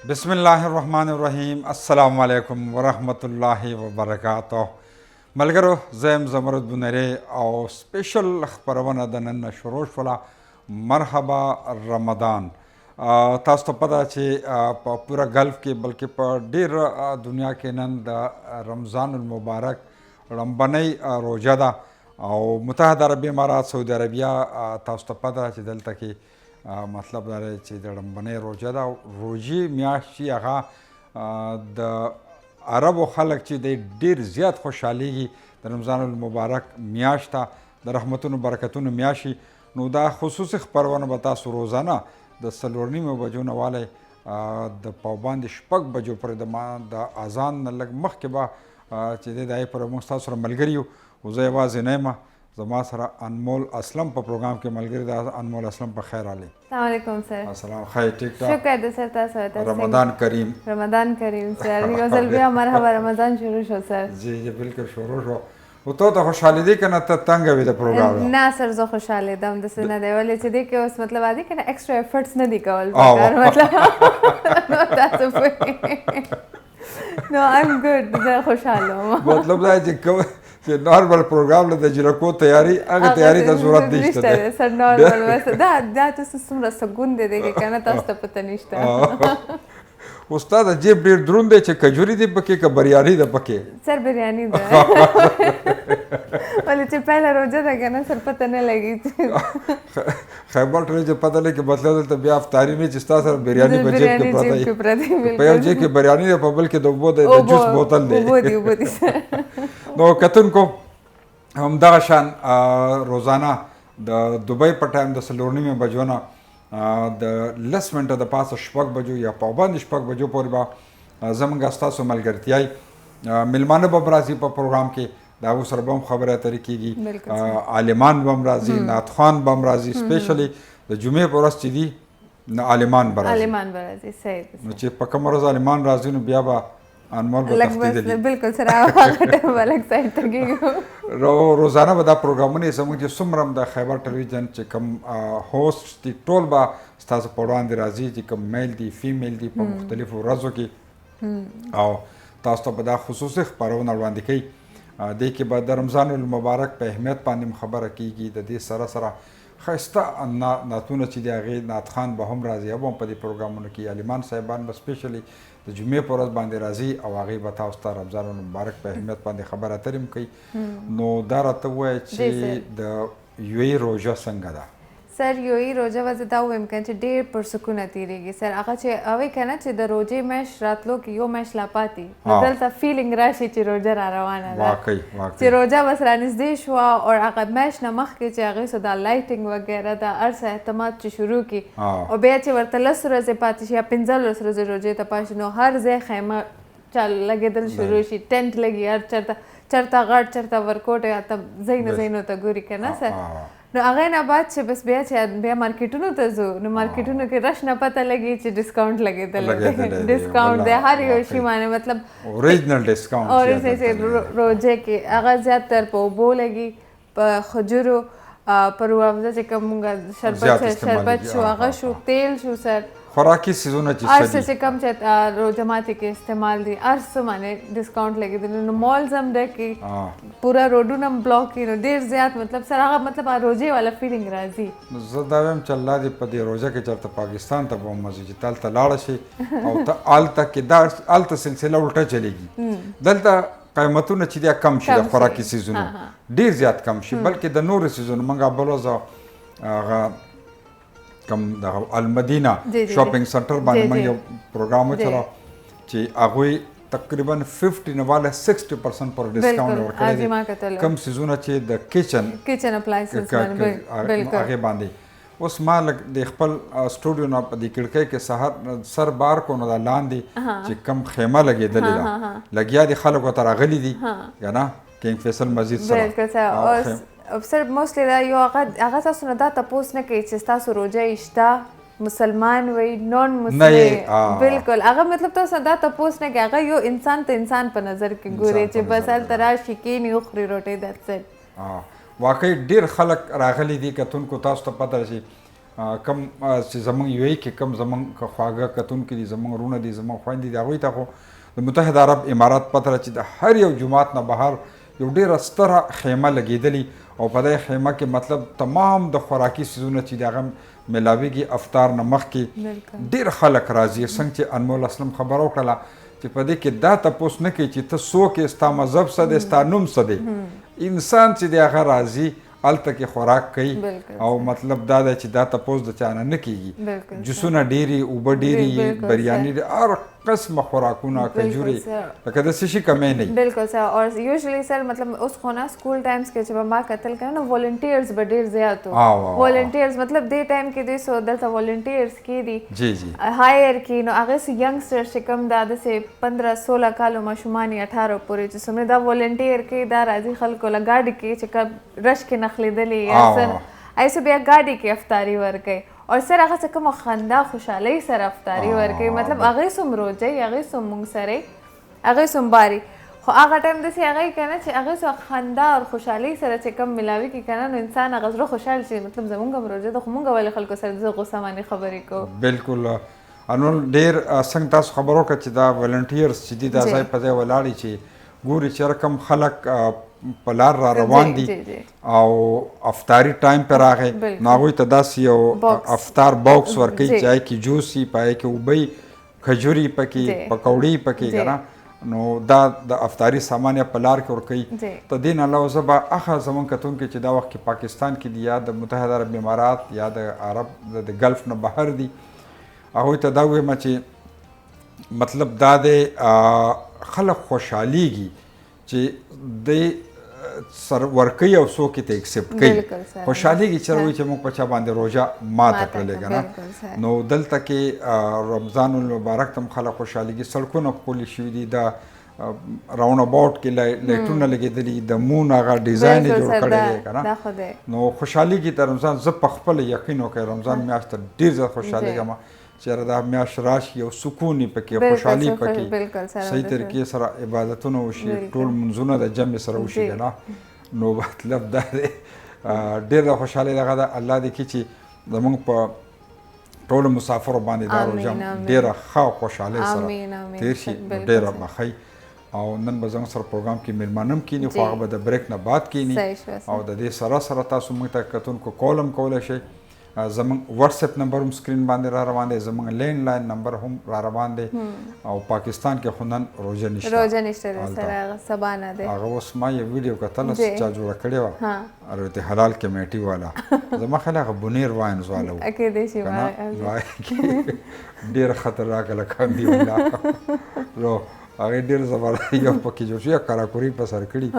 بسم الله الرحمن الرحیم. السلام علیکم ورحمت الله وبرکاته. ملګرو زم زمرد بنری او سپیشل خبرونه د نن شروع شوله. مرحبا رمضان. تاسو ته پته چې په پوره غلف کې بلکې په ډیر دنیا کې نن د رمضان المبارک لومبنۍ روژه ده او متحده عربي امارات سعودي عربیه تاسو ته پته چې دلته کې مطلب دا دی چې د لومبنۍ روژه ده. روژې میاشت چې هغه د عربو خلک چې دی ډېر زیات خوشحالیږي د رمضان المبارک میاشت ته د رحمتونو برکتونو میاشت. نو دا خصوصي خپرونه به تاسو روزانه د 4:30 بجو نه والی د پابند 6 بجو پورې د اذان نه لږ مخکې به چې دی د هغې پورې موږ ستاسو سره ملګري یو. خو زه یوازې نه یم، زما سره انمول اسلم په پروګرام کې ملګری ده. انمول اسلم په خیر علي. السلام علیکم سر. السلام خیر ټیک ټاک. شکر ده سر. تاسو رمضان کریم. رمضان کریم سر. یو ځل بیا مرحبا رمضان شروع شو سر. جی جی بالکل شروع شو. او ته خوشحالي دی که نه ته تنګه وې د پروګرام؟ نه سر زه خوشحاله دم داسې نه دی ولې چې دی کې اوس مطلب عادي که نه ایکسټرا ایفرټس نه دي کول پکار مطلب نو تاسو پوهېږئ. نو ایم ګډ زه خوشحاله وم. مطلب دا چې نارمل پروګرام له د جلکو تیاری هغه تیاری ته ضرورت نشته دی سر. نارمل بس دا تاسو څومره سکون دی دی که نه تاسو ته پته نشته. استاد جیب ډېر دروند دی چې کجوري دی پکې که بریاني ده پکې؟ سر بریاني ده ولې چې پهله روژه ده که نه سر پته نه لګي. خیبر ټرې چې پته لګي مطلب دلته بیا افطاري نه چې ستا سره بریاني په جیب کې پرته وي. په یو جیب کې بریاني دی، په بل کې د اوبو د جوس بوتل دی. اوبه دي سر. نو کتونکو همدغه شان روزانه د دوبۍ په ټایم د 4:30 بجو نه د 10 منټه د پاسه 6 بجو یا پابند 6 بجو پورې به زموږ ستاسو ملګرتیاي میلمانه به هم راځي په پروګرام کې، د هغو سره به هم خبرې اترې کېږي، عالمان به هم راځي، نعتخوان به هم راځي. سپیشلی د جمعې په ورځ چې دي عالمان به راځي. صحیح. نو چې په کومه ورځ عالمان راځي نو بیا به انمول به تفتیدلی. بالکل سر هغه ټایم به لږ سایډ ته کېږو. روزانه به دا پروګرامونه زموږ چې څومره هم د خیبر ټلویزیون چې کوم هوسټ دي ټول به ستاسو په وړاندې راځي چې کوم میل دي فیمیل دي په مختلفو ورځو کې، او تاسو ته به دا خصوصي خپرونه وړاندې کوي. دې کې به د رمضان المبارک په اهمیت باندې خبره کېږي. د دې سره سره ښایسته نعتونه چې دي هغې نعتخوان به هم راځي، هغه هم په دې پروګرامونو کې عالمان صاحبان به سپیشلی د جمعې په ورځ باندې راځي او هغې به تاسو ته رمضان المبارک په اهمیت باندې خبره اترې هم کوي. نو دا راته ووایه چې د یوې روژه څنګه ده؟ سر یوې روژه به زه دا ووایم که چې ډېر پرسکونه تېرېږي سر. هغه چې هغوی که نه چې د روژې میاشت راتلو کې یو میاشت لا پاتې نو دلته فیلینګ راشي چې روژه را روانه ده، چې روژه بس رانږدې شوه او هغه میاشت نه مخکې چې هغې سو دا لایټینګ وغیره دا هر څه اعتماد چې شروع کړي او بیا چې ورته 10 ورځې پاتې شي یا 15 ورځې روژې ته پاتې شي نو هر ځای خیمه لګېدل شروع شي، ټینټ لګي هر چېرته غټ چېرته ورکوټ یا ته ځایونو ته ګوري که نه سر. نو هغې نه بعد چې بس بیا چې بیا مارکیټونو ته ځو نو مارکیټونو کې رش نه پته لګي چې ډسکاونټ لګېدلی دی، ډسکاونټ دی هر یو شي باندې مطلب اوریجنل ډسکاونټ. روژې کې هغه زیاتر په اوبو لګي، په خجورو، په روافضه چې کوم مونږ شربت شو هغه شو، تیل شو سر، خوراکي څیزونه هر څه چې کوم چې روژه ماتي کې استعمال دي هر څه باندې ډسکاونټ لګېدلی. نو مالز هم ډکي، پوره روډونه هم بلاک کړي، نو ډېر زیات مطلب سر هغه مطلب روژې والا فیلینګ راځي. زه دا وایم چې الله دې په دې روژه کې چېرته پاکستان ته به ومځي چې هلته لاړه شي او ته هلته کې دا هلته سلسله الټه چلېږي. دلته قیمتونه چې دی کم شي د خوراکي څیزونو ډېر زیات کم شي، بلکې د نورو څیزونو موږ بل ورځ هغه کوم د المدینه شاپینګ سنټر باندې موږ یو پروګرام وچلاو چې هغوی تقریبا 50 نه والا 60% پر ډسکاونټ ورکړی دی کوم څیزونه چې د کچن اپلایسز هغې باندې. اوس ما لږ د خپل سټوډیو نه په دې کړکۍ کې سر بار کو نو دا لاندې چې کوم خیمه لګېدلې ده لګیا دي خلکو ته راغلي دي که نه کینګ فیصل مسجد سره. سر موسټلی دا یو هغه تاسو نه دا تپوس نه کوي چې ستاسو روژه شته مسلمان وي نون مسلم، بالکل هغه مطلب تاسو دا تپوس نه کوي، هغه یو انسان ته انسان په نظر کې ګوري چې بس هلته راشي کښېني وخوري روټۍ. دیټس اټ. واقعي ډېر خلک راغلي دي کتونکو تاسو ته پته شي کم چې زمونږ یو ای کې کم زمونږ خواږه کتونکي دي زمونږ وروڼه دي زمونږ خویندې دي هغوی ته خو د متحده عرب امارات پته ده چې د هر یو جومات نه بهر یو ډېره ستره خیمه لګېدلې او په دې خیمه کې مطلب تمام د خوراکي څیزونه چې د هغه میلاویږي افطار نه مخکې ډېر خلک راځي څنګه چې انمول اسلم خبره وکړله چې په دې کې دا تپوس نه کوي چې ته څوک یې ستا مذهب څه دی ستا نوم څه دی انسان چې دی هغه راځي هلته کې خوراک کوي او مطلب دا دی چې دا تپوس د چا نه نه کېږي جوسونه ډېرې اوبه ډېرې بریاني هر قسمه خوراکونه کجورې لکه د څه شي کمی نه بالکل سر اور یوزلی سر مطلب اوس خو نه سکول ټایمز کې چې به ما کتل کړه نو والنټیرز به ډېر زیات وو والنټیرز مطلب دې ټایم کې دوی سو دلته والنټیرز کې دي جی جی هایر کې نو هغه سي ینګسټر چې کوم دا داسې 15-16 کالو ماشومان 18 پورې چې څومره دا والنټیر کې دا راځي خلکو له ګاډي کې چې کب رش کې نخلیدلې یا سر ایسو بیا ګاډي کې افطاري ورکوي اور سر هغه څه کومه خندا خوشحالۍ سره افطاري ورکوي مطلب هغې سم روجئ هغې سم مونږ سره هغې سم باري خو هغه ټایم داسې هغه که نه چې هغې سم خندا او خوشحالۍ سره چې کم ملاوي کړي که نه نو انسان هغه زړه خوشحال شي مطلب زمونږ هم روژه ده خو مونږ ولې خلکو سره د غوسه باندې خبرې کوو بالکل انول ډېر څنګه تاسو خبر وکړه چې دا والنټیرز چې دي دا ځای په ځای ولاړې چې ګوري چې رقم خلک په لار را روان دي او افطاري ټایم پر راغی نو هغوی ته داسې یو افطار باکس ورکوي چې هغې کې جوس وي په هغې کې اوبه کجوري پکې پکوړې پکې که نه نو دا د افطاري سامان یې په لار کې ورکوي ته دې نه علاوه زه به هغه زمونږ کتونکي چې دا وخت کې پاکستان کې دي یا د متحده عرب امارات یا د عرب د گلف نه بهر دي هغوی ته دا ووایم چې مطلب دا دی خلک خوشحالیږي چې دی سر ورکوي او څوک یې ته اکسپټ کوي خوشحالېږي چې وایي چې موږ په چا باندې روژه ماته کړلې که نه نو دلته کې رمضان المبارک ته هم خلک خوشحالېږي سړکونه ښکلي شوي دي دا راوند اباوټ کې لایټونه لګېدلي د مون هغه ډیزاین یې جوړ کړی دی که نه نو خوشحالېږي د رمضان زه په خپله یقین وکړی رمضان میاشت ته ډېر زیات خوشحالېږم چې دا میاشت راشي یو سکون یې پکې خوشحالي پکې صحیح طریقې سره عبادتونه وشي ټول منځونه د جمع سره وشي که نه نو مطلب دا دی ډېر د خوشحالۍ دغه ده الله دې کړي چې زموږ په ټولو مسافرو باندې دا روژه ډېره ښه خوشحالۍ سره تېر شي ډېره به ښه او نن به زموږ سره پروګرام کې میلمانه هم کښېني خو هغه به د بریک نه بعد کښېني او د دې سره سره تاسو موږ ته کتونکو کول هم کولی شئ زمونږ واتساپ نمبر هم سکرین باندې را روان دی زمونږ لینډ لاین نمبر هم را روان دی او پاکستان کې خو نن روژه نشته دی سره هغه سبا نه دی هغه اوس ما یو ویډیو کتله چا جوړه کړې وه البته حلال کمیټي والا زما خیال هغه بنیر واینز والا و کېدای شي ډېر خطرناکه لکه دی والا نو هغې ډېر زبردست یو پکې جوړ شوی کراکوري په سر کړي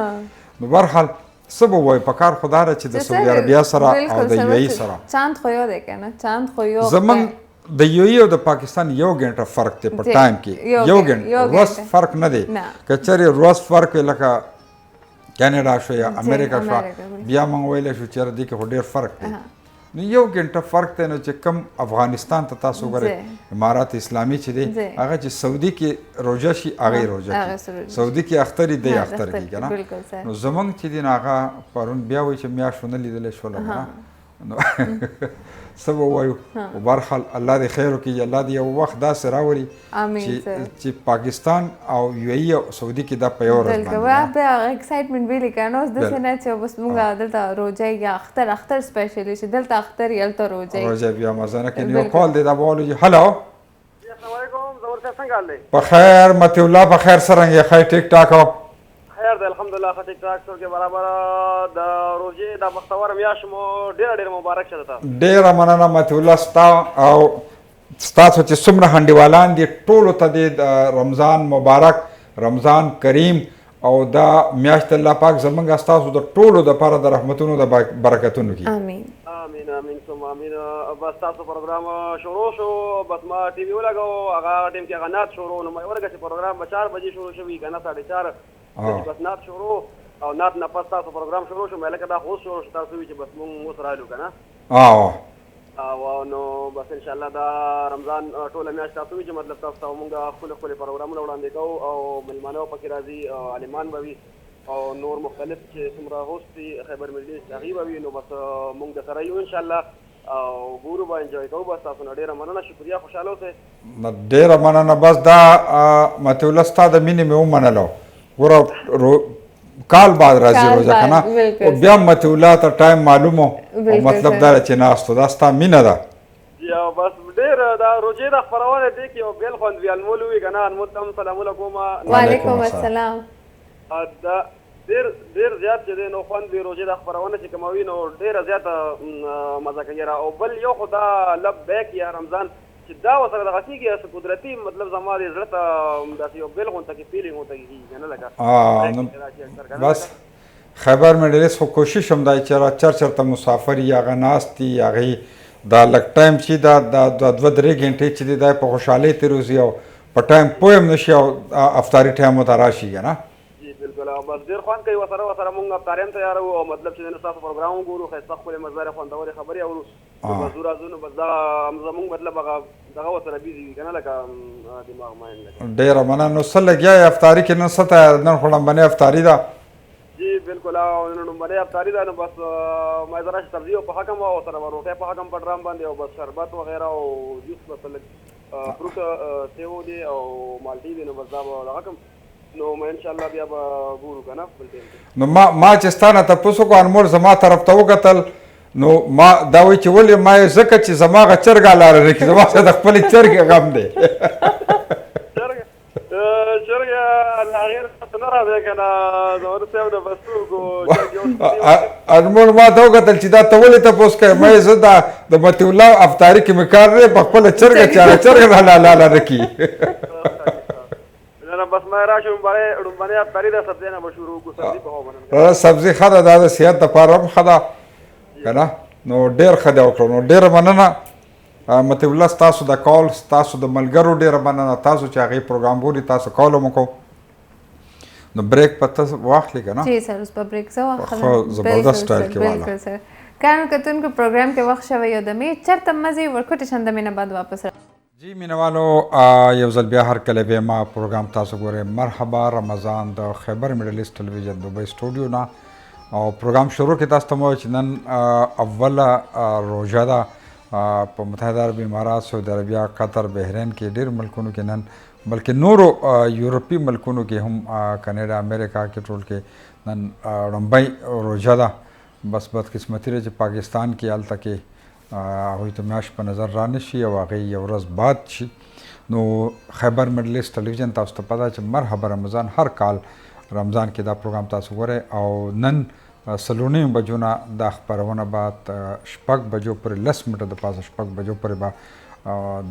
نو بهرحال څه به وایو په کار خو دا ده چې د سعودي عربیا سره او د یو ای سره چاند خو یو دی که نه چاند خو یو زمونږ د یو ای او د پاکستان یو غنټه فرق دی په ټایم کې یو غنټه ورځ فرق نه دی که چېرې ورځ فرق وي لکه کینیډا شو یا امریکا شو بیا موږ ویلی شو چې یاره دې کې خو ډېر فرق دی نو یو غنټه فرق دی نو چې کم افغانستان ته تاسو وګورئ امارات اسلامي چې دی هغه چې سعودي کې روژه شي هغې روژه کړي سعودي کې اختر دی اختر کړي که نه نو زمونږ چې دی نو هغه پرون بیا وایي چې میاشت ونه لیدلی شوله که نه نو څه به ووایو خو بهرحال الله دې خیر وکړي الله دې یو وخت داسې راولي چې پاکستان او یو ای او سعودي کې دا په یو ورځ باندې بیا ایکسایټمنټ ویلي که نه اوس داسې نه چې بس موږ دلته روژه یا اختر سپیشلی چې دلته اختر یې هلته روژه بیا مزه نه کوي یو کال دی دا به والو هلو السلام علیکم زور صاحب څنګه حال دی په خیر مطیع الله په خیر څرنګه یې ښه ټیک ټاک خیر دی الحمدلله ښه ټیک ټاک ټول کې برابر د روژې دا بختوره میاشت مو ډېره مبارک شه درته ډېره مننه مطیع الله ستا او ستاسو چې څومره هنډیوالان دي ټولو ته د رمضان مبارک رمضان کریم او دا میاشت الله پاک زموږ ستاسو د ټولو دپاره د رحمتونو د برکتونو کړي امین امین ثم امین بس تاسو پروګرام شروع شو بس ما ټي وي ولګو هغه ټیم کې هغه نعت شروع نو ما ورګه چې پروګرام به 4 بجې شروع شوي که نه 4:30 بس نعت شروع او نعت نه پس تاسو پروګرام شروع شو مې لکه دا خو شروع شو تاسو وایي چې بس مونږ اوس رالو که نه او نو بس انشاءالله دا رمضان ټوله میاشت تاسو وایي چې مطلب تاسو ته مونږ ښکلي ښکلي پروګرامونه وړاندې کوو او مېلمانه پکې راځي عالمان به وي او نور مختلف چې څومره هوست دي خیبر مجلس هغې به وي نو بس مونږ د سره یو انشاءالله او ګورو به انجوای کوو. بس تاسو نه ډېره مننه، شکریه، خوشحاله اوسئ. ډېره مننه. بس دا مطیع الله ستا د مینې مې ومنله. ګوره کال بعد راځي روزه که نه، او بیا مطیع الله ته ټایم معلوم و، مطلب دا چې ناست و، دا ستا مینه ده. یا بس ډېر دا روژې د خپرونې دی کې یو بېل خوند وي. انمول وي که نه، انمول ته هم سلامونه کوم. وعلیکم السلام. دا ډېر زیات چې دی نو خوند وي روژې د خپرونه چې کوموي نو ډېره زیاته مزه کوي. او بل یو خو دا لبیک یا رمضان چې دا ورسره دغه کېږي قدرتي، مطلب زما دې زړه ته داسې یو بېل غونته کې فیلینګ ورته کېږي که نه لکه بس خیبر میډلس خو کوشش هم دی چې را چرته مسافر یا هغه ناست دي، هغې دا لږ ټایم چې دا 2-3 غنټې چې دی دا په خوشحالۍ تېروځي او په ټایم پوه هم نه شي او افطاري ټایم ورته راشي که نه. بالکل. او بس ډېر خوند کوي ورسره مونږ افطاري هم تیاروو او مطلب چې نن ستاسو پروګرام هم ګورو، ښایسته ښکلې مزدارې خوندورې خبرې اورو. بس راځو نو بس دا زمونږ مطلب هغه دغه ورسره بیزي وي که نه لکه دماغ ماین. ډېره مننه. نو څه لګیا یې افطاري کې نن څه ته؟ نن خو لمبنۍ افطاري ده. جی بالکل. او نن لومبنۍ افطاري ده نو بس ما ذره سبزي او پخه کوم او سره روټۍ پخه کوم په ډرام باندې او بس شربت وغیره او جوس بس لږ فروټ سیو دی او مالټې دي نو بس دا به دغه کوم نو ما ان شاء الله بیا به ګورو که نه خپل ټیم کې. نو ما چې ستا نه تپوس وکړو انمول زما طرف ته وکتل نو ما دا وایي چې ولې ما یې ځکه چې زما هغه چرګه لاره نه کړي، زما سره د خپلې چرګې غم دی. چرګه هغې ته نه راځي که نه زمر صاحب نه بس څوک انمول ما ته وکتل چې دا ته ولې تپوس کوې؟ ما یې زه د مطیع الله افطاري کې مې کار دی په خپله چرګه چې هغه چرګه لاله نه کړي. بس ما راشم لومبنۍ افطاري ده سبزۍ نه به شروع کړو. سبزي به ومنم. سبزي ښه ده، دا د صحت دپاره هم ښه ده که نه. نو ډېر ښه دی وکړو. نو ډېره مننه مطیع الله ستاسو د کال، ستاسو د ملګرو ډېره مننه، تاسو چې هغې پروګرام ګوري تاسو کال هم وکړو. نو بریک په ته واخلې که نه؟ جی سر اوس په بریک زه واخلم. ښه زبردست سټایل کې والا. بالکل سر. کانو کتونکو پروګرام کې وخت شوی یو دمې چېرته مزې ورکوټې شندمې نه بعد واپس جی مینوالو یو ځل بیا هر کله بیا ما پروګرام تاسو ګورئ. مرحبا رمضان د خیبر میډلس ټلویزیون دوبۍ سټوډیو نه او پروګرام شروع کې تاسو ته مو چې نن اوله روژه ده په متحده عرب امارات، سعودي عربیه، قطر، بحرین کې ډېر ملکونو کې نن، بلکې نورو یورپي ملکونو کې هم کنیډا، امریکا کې ټول کې نن لومبۍ روژه ده. بس بدقسمتي ده چې پاکستان کې هلته کې هغوی ته میاشت په نظر را نه شي او هغې یو ورځ بعد شي. نو خیبر میډلس ټلویزیون تاسو ته پته چې مرحبا رمضان هر کال رمضان کې دا پروګرام تاسو ګورئ او نن 3:30 بجو نه دا خپرونه به 6 بجو پورې 10 منټه د پاسه 6 بجو پورې به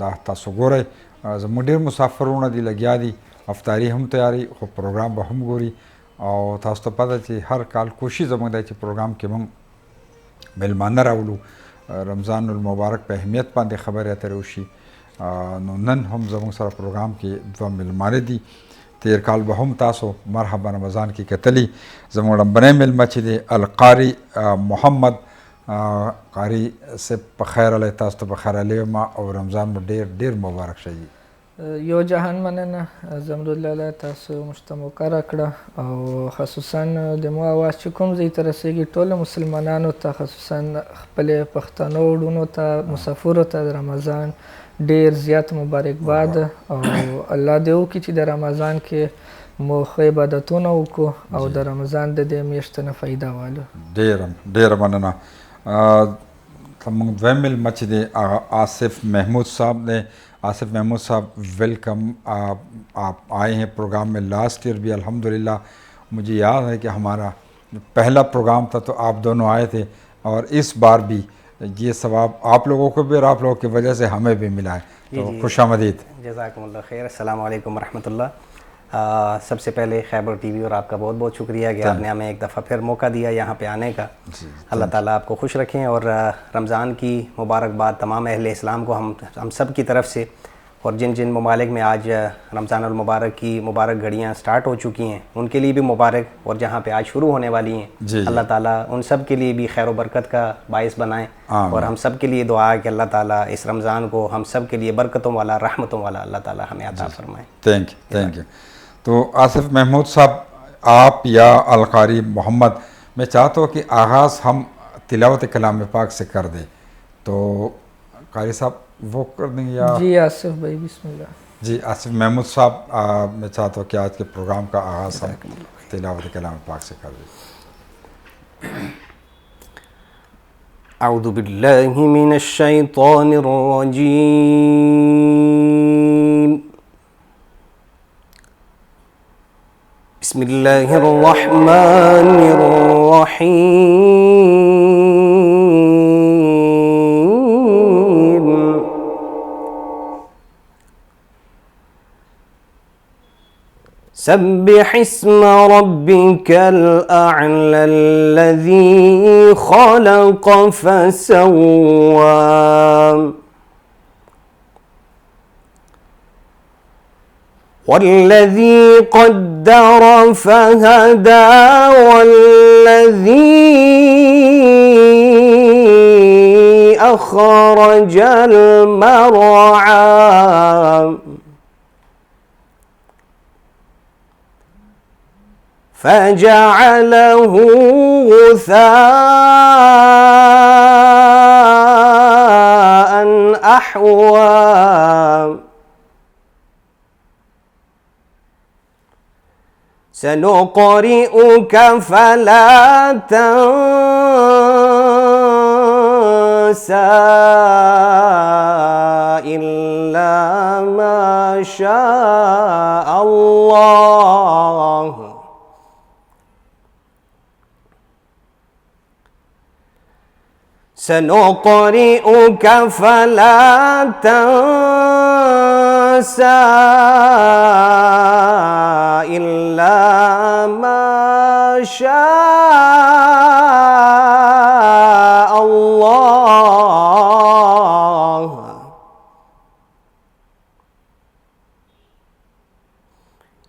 دا تاسو ګورئ. زموږ ډېر مسافرونه دي لګیا دي، افطاري هم تیاري خو پروګرام به هم ګوري او تاسو ته پته چې هر کال کوشش زموږ دی چې پروګرام کې موږ میلمانه راولو، رمضان المبارک په اهمیت باندې خبرې اترې وشي. نو نن هم زموږ سره پروګرام کې 2 میلمانه دي. تیر کال به هم تاسو مرحبا رمضان کې کتلی. زموږ لومبنی میلمه چې دی القاري محمد قاري صاحب په خیر علی، تاسو ته په خیر علی ما او رمضان مو ډېر مبارک شه. یو جهان مننه زمرود لاله تاسو مشتموکه راکړه او خصوصا د مو اواز چې کوم ځای ته رسیږي ټولو مسلمانانو ته، خصوصا خپلې پښتنو وروڼو ته، مسافرو ته د رمضان ډېر زیات مبارکباد او الله دې وکړي چې د رمضان کې مو ښه عبادتونه وکړو او د رمضان د دې میاشتې نه فایده والو. ډېره مننه. زموږ دویم میلمه چې دی آصف محمود صاحب دی. آصف محمود صاحب ویلکم. آپ آئے ہیں پروگرام میں لاسٹ ایئر بھی الحمدللہ مجھے یاد ہے کہ ہمارا پہلا پروگرام تھا تو آپ دونوں آئے تھے اور اس بار بھی یہ ثواب آپ لوگوں کو بھی اور آپ لوگوں کی وجہ سے ہمیں بھی ملا ہے، تو خوش آمدید. جزاکم اللہ خیر. السلام علیکم ورحمۃ اللہ. سب سے پہلے خیبر ٹی وی اور آپ کا بہت بہت شکریہ کہ آپ نے ہمیں ایک دفعہ پھر موقع دیا یہاں پہ آنے کا. اللہ تعالیٰ آپ کو خوش رکھیں اور رمضان کی مبارکباد تمام اہل اسلام کو ہم سب کی طرف سے، اور جن جن ممالک میں آج رمضان المبارک کی مبارک گھڑیاں سٹارٹ ہو چکی ہیں ان کے لیے بھی مبارک، اور جہاں پہ آج شروع ہونے والی ہیں اللہ تعالیٰ ان سب کے لیے بھی خیر و برکت کا باعث بنائیں. اور ہم سب کے لیے دعا ہے کہ اللہ تعالیٰ اس رمضان کو ہم سب کے لیے برکتوں والا، رحمتوں والا اللہ تعالیٰ ہمیں عطا فرمائے. تھینک یو. تو آصف محمود صاحب، آپ یا القاری محمد، میں چاہتا ہوں کہ آغاز ہم تلاوت کلام پاک سے کر دیں. تو قاری صاحب وہ کر دیں گے یا؟ جی آصف بھائی بسم اللہ. جی آصف محمود صاحب میں چاہتا ہوں کہ آج کے پروگرام کا آغاز ہم تلاوت کلام پاک سے کر دیں. اعوذ باللہ من الشیطان الرجیم. بسم اللہ الرحمن الرحیم. سبح اسم ربك الأعلى الذي خلق فسوى والذي قدر فهدى والذي أخرج المرعى فجعله غثاء أحوى. سنقرئك فلا تنسى إلا ما شاء الله. سنقرئك فلا تنسى إلا ما شاء الله.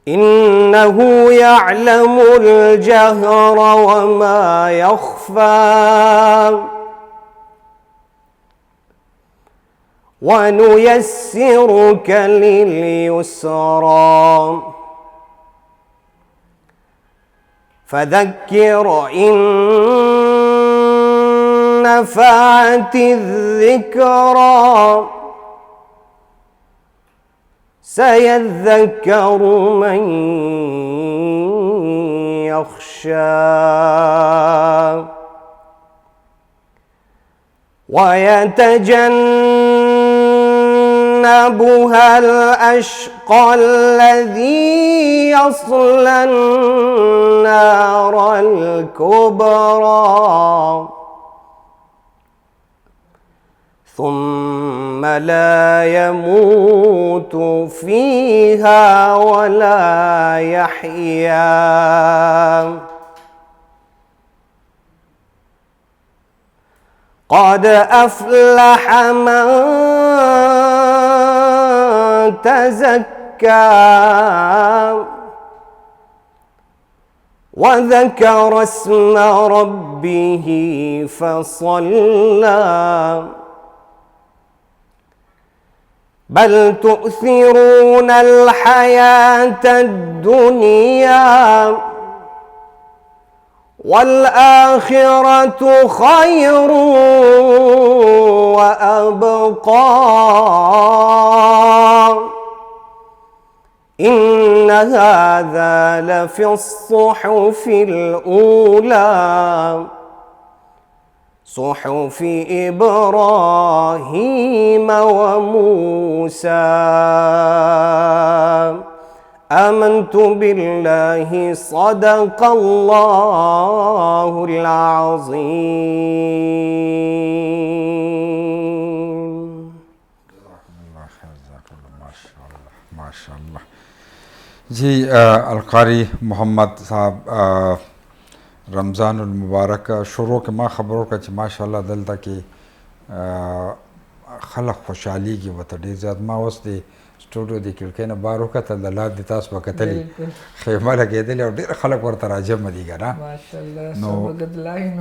إنه يعلم الجهر وما يخفى ونيسرك لليسرى فذكر إن نفعت الذكرى سيذكر من يخشى ويتجنبها الأشقى الذي يصلى النار الكبرى ثم لا يموت فيها ولا يحيا. قد أفلح من تزكى وذكر اسم ربه فصلى بل تؤثرون الحياة الدنيا والآخرة خير وأبقى إن هذا لفي الصحف الأولى صحف إبراهيم وموسى. آمنت بالله صدق الله العظيم. ماشاء اللہ. جی القاری محمد صاحب رمضان المبارک شروع کے ما خبروں کا چې ماشاء الله دلته کې خلق خوشحالي کې وته ډېر زیات. ما اوس د سټوډیو د کړکۍ نه بار وکتل د لاندې تاسو به کتلي خیمه لګېدلې او ډېر خلک ورته راجمع دي که نه ماشاءالله. نو لاین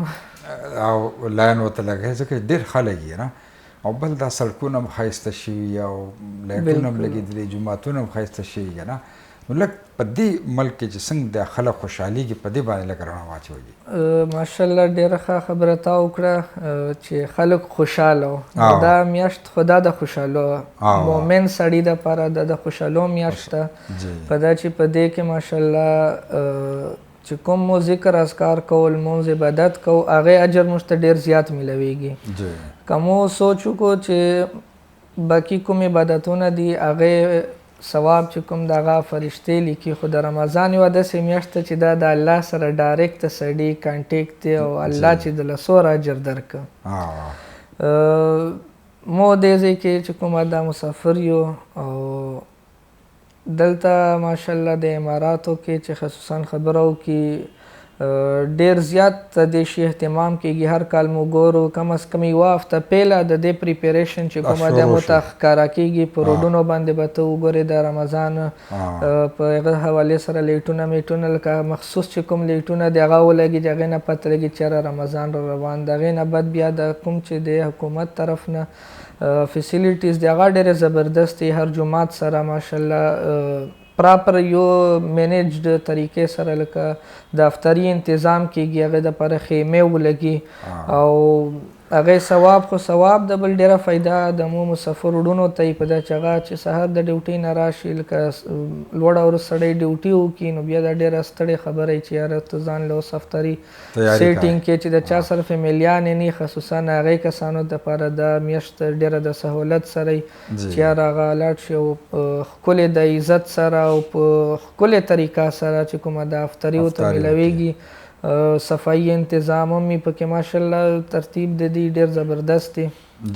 او لاین ورته لګی ځکه ډېر خلک یې نه. او بل دا سړکونه هم ښایسته شوي او لایټونه هم لګېدلي جوماتونه هم ښایسته شوي که نه. مطلب پدی ملک کې چې څنګه د خلک خوشحالي کې پدی باندې لکه رڼا واچوي. ماشاءالله ډېره ښه خبره تا وکړه چې خلک خوشحاله وو. دا میاشت خدا د خوشحالو مؤمن سړي دپاره د خوشحالو میاشت ده په دا چې په دې کې ماشاءالله چې کوم مو ذکر اذکار کول مونځ عبادت کو هغې اجر موږ ته ډېر زیات میلویږي. که مو سوچ وکړو چې باقي کوم عبادتونه دي هغې ثواب چې کوم د هغه فرشتې لیکي، خو د رمضان یوه داسې میاشت ده چې دا د الله سره ډایرکټ سړي کانټیکټ دی او الله چې د لسور اجر درکړه. مو دې ځای کې چې کومه دا مسافر یو او دلته ماشاءالله د اماراتو کې چې خصوصا خبره وکړي ډېر زیات د دې شي اهتمام کېږي. هر کال مو ګورو کم از کم یوه هفته پهله د دې پریپریشن چې کومه ده مو ته ښکاره کېږي. په روډونو باندې به ته وګورې د رمضان په هغه حوالې سره لیټونه میټونه لکه مخصوص چې کوم لیټونه د هغه ولګي چې هغې نه پته لګي چې یاره رمضان را روان د هغې نه بعد بیا د کوم چې د حکومت طرف نه فیسیلیټیز د هغه ډېرې زبردست دي. هر جماعت سره ماشاءالله پراپر یو مینیجډ طریقې سره لکه د افطاري انتظام کېږي، هغې دپاره خیمې ولګي او هغې ثواب خو ثواب د بل ډېره فایده د مو مسافر وروڼو ته یې په دا چې هغه چې سهار د ډیوټۍ نه راشي لکه لوړه ورځ سړی ډیوټي وکړي نو بیا دا ډېره ستړې خبره یي چې یاره ته ځان له اوس افطاري سیټینګ کې چې د چا سره فیملیانې نه خصوصا هغې کسانو دپاره دا میاشت ډېره د سهولت سره یي چې یاره هغه لاړ شي او ښکلې د عزت سره او په ښکلې طریقه سره چې کومه د افطاري ورته میلاویږي. صفائی انتظام هم یې پکې ماشاءالله ترتیب د دې ډېر زبردست دی.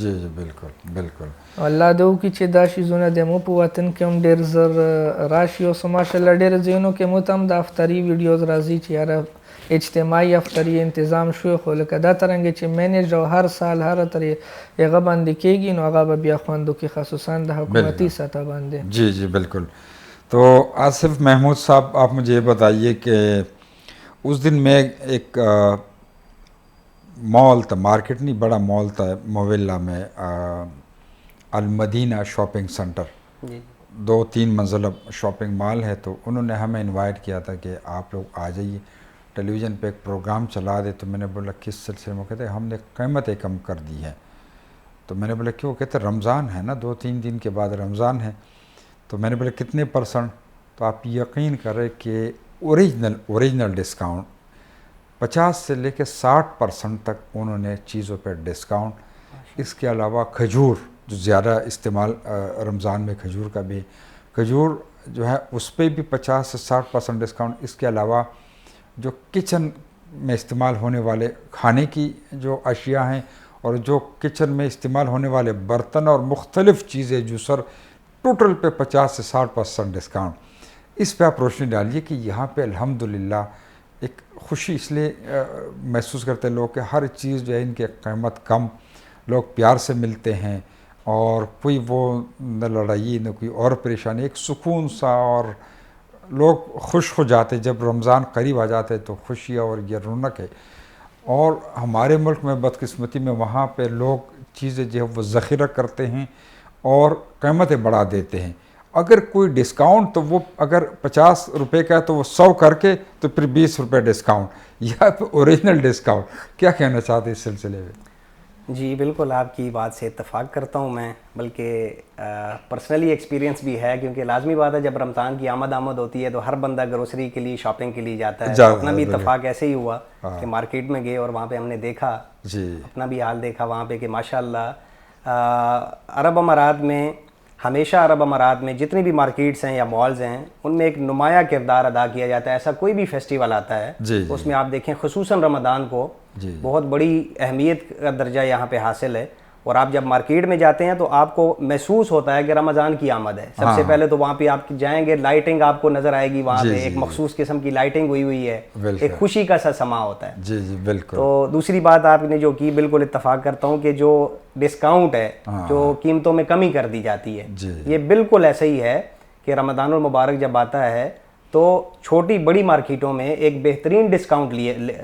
جی جی بالکل بالکل. الله دې وکړي چې دا شیزونه د مو په وطن کې هم ډېر زر راشي. اوس ماشاءالله ډېرو ځایونو کې مو ته هم د افطاري ویډیوز راځي چې یاره اجتماعي افطاري انتظام شوی، خو لکه دا ترنګې چې مینیج او هر سال هر طرح هغه باندې کېږي نو هغه به بیا خوند وکړي خصوصا د حکومتي سطح باندې. جی جی بالکل. تو آصف محمود صاحب آپ مجھے یہ بتائیے کہ اس دن میں ایک مال تھا، مارکیٹ نہیں بڑا مال تھا مویلا میں، المدینہ شاپنگ سینٹر، 2-3 منزلہ شاپنگ مال ہے. تو انہوں نے ہمیں انوائٹ کیا تھا کہ آپ لوگ آ جائیے، ٹیلی ویژن پہ ایک پروگرام چلا دے. تو میں نے بولا کس سلسلے میں؟ کہتے ہم نے قیمتیں کم کر دی ہیں. تو میں نے بولا کیوں؟ کہتے رمضان ہے نا، 2-3 دن کے بعد رمضان ہے. تو میں نے بولا کتنے %؟ تو آپ یقین کریں کہ اوریجنل ڈسکاؤنٹ 50 سے لے کے 60% تک انہوں نے چیزوں پہ ڈسکاؤنٹ. اس کے علاوہ کھجور جو زیادہ استعمال رمضان میں کھجور کا بھی، کھجور جو ہے اس پہ بھی 50 سے 60% ڈسکاؤنٹ. اس کے علاوہ جو کچن میں استعمال ہونے والے کھانے کی جو اشیاء ہیں اور جو کچن میں استعمال ہونے والے برتن اور مختلف چیزیں جوسر، ٹوٹل پہ 50 سے 60% ڈسکاؤنٹ. اس پہ آپ روشنی ڈالیے کہ یہاں پہ الحمدللہ ایک خوشی اس لیے محسوس کرتے ہیں لوگ کہ ہر چیز جو ہے ان کی قیمت کم، لوگ پیار سے ملتے ہیں اور کوئی وہ نہ لڑائی نہ کوئی اور پریشانی، ایک سکون سا، اور لوگ خوش ہو جاتے جب رمضان قریب آ جاتے تو خوشی اور یہ رونق ہے. اور ہمارے ملک میں بدقسمتی میں وہاں پہ لوگ چیزیں جو ہے وہ ذخیرہ کرتے ہیں اور قیمتیں بڑھا دیتے ہیں. اگر کوئی ڈسکاؤنٹ تو وہ اگر 50 روپے کا ہے تو وہ 100 کر کے تو پھر 20 روپے ڈسکاؤنٹ، یا اوریجنل ڈسکاؤنٹ. کیا کہنا چاہتے ہیں اس سلسلے میں؟ جی بالکل آپ کی بات سے اتفاق کرتا ہوں میں، بلکہ پرسنلی ایکسپیرینس بھی ہے، کیونکہ لازمی بات ہے جب رمضان کی آمد ہوتی ہے تو ہر بندہ گروسری کے لیے شاپنگ کے لیے جاتا ہے. اپنا بھی اتفاق ایسے ہی ہوا کہ مارکیٹ میں گئے اور وہاں پہ ہم نے دیکھا، اپنا بھی حال دیکھا وہاں پہ کہ ماشاءاللہ عرب امارات میں ہمیشہ عرب امارات میں جتنی بھی مارکیٹس ہیں یا مالز ہیں ان میں ایک نمایاں کردار ادا کیا جاتا ہے. ایسا کوئی بھی فیسٹیول آتا ہے اس میں آپ دیکھیں خصوصاً رمضان کو بہت بڑی اہمیت کا درجہ یہاں پہ حاصل ہے. اور آپ جب مارکیٹ میں جاتے ہیں تو آپ کو محسوس ہوتا ہے کہ رمضان کی آمد ہے. سب سے پہلے تو وہاں پہ آپ جائیں گے، لائٹنگ آپ کو نظر آئے گی، وہاں پہ ایک مخصوص قسم کی لائٹنگ ہوئی ہے، ایک خوشی کا سا سما ہوتا ہے. جی جی بالکل. تو دوسری بات آپ نے جو کی بالکل اتفاق کرتا ہوں کہ جو ڈسکاؤنٹ ہے، جو قیمتوں میں کمی کر دی جاتی ہے، یہ بالکل ایسا ہی ہے کہ رمضان المبارک جب آتا ہے تو چھوٹی بڑی مارکیٹوں میں ایک بہترین ڈسکاؤنٹ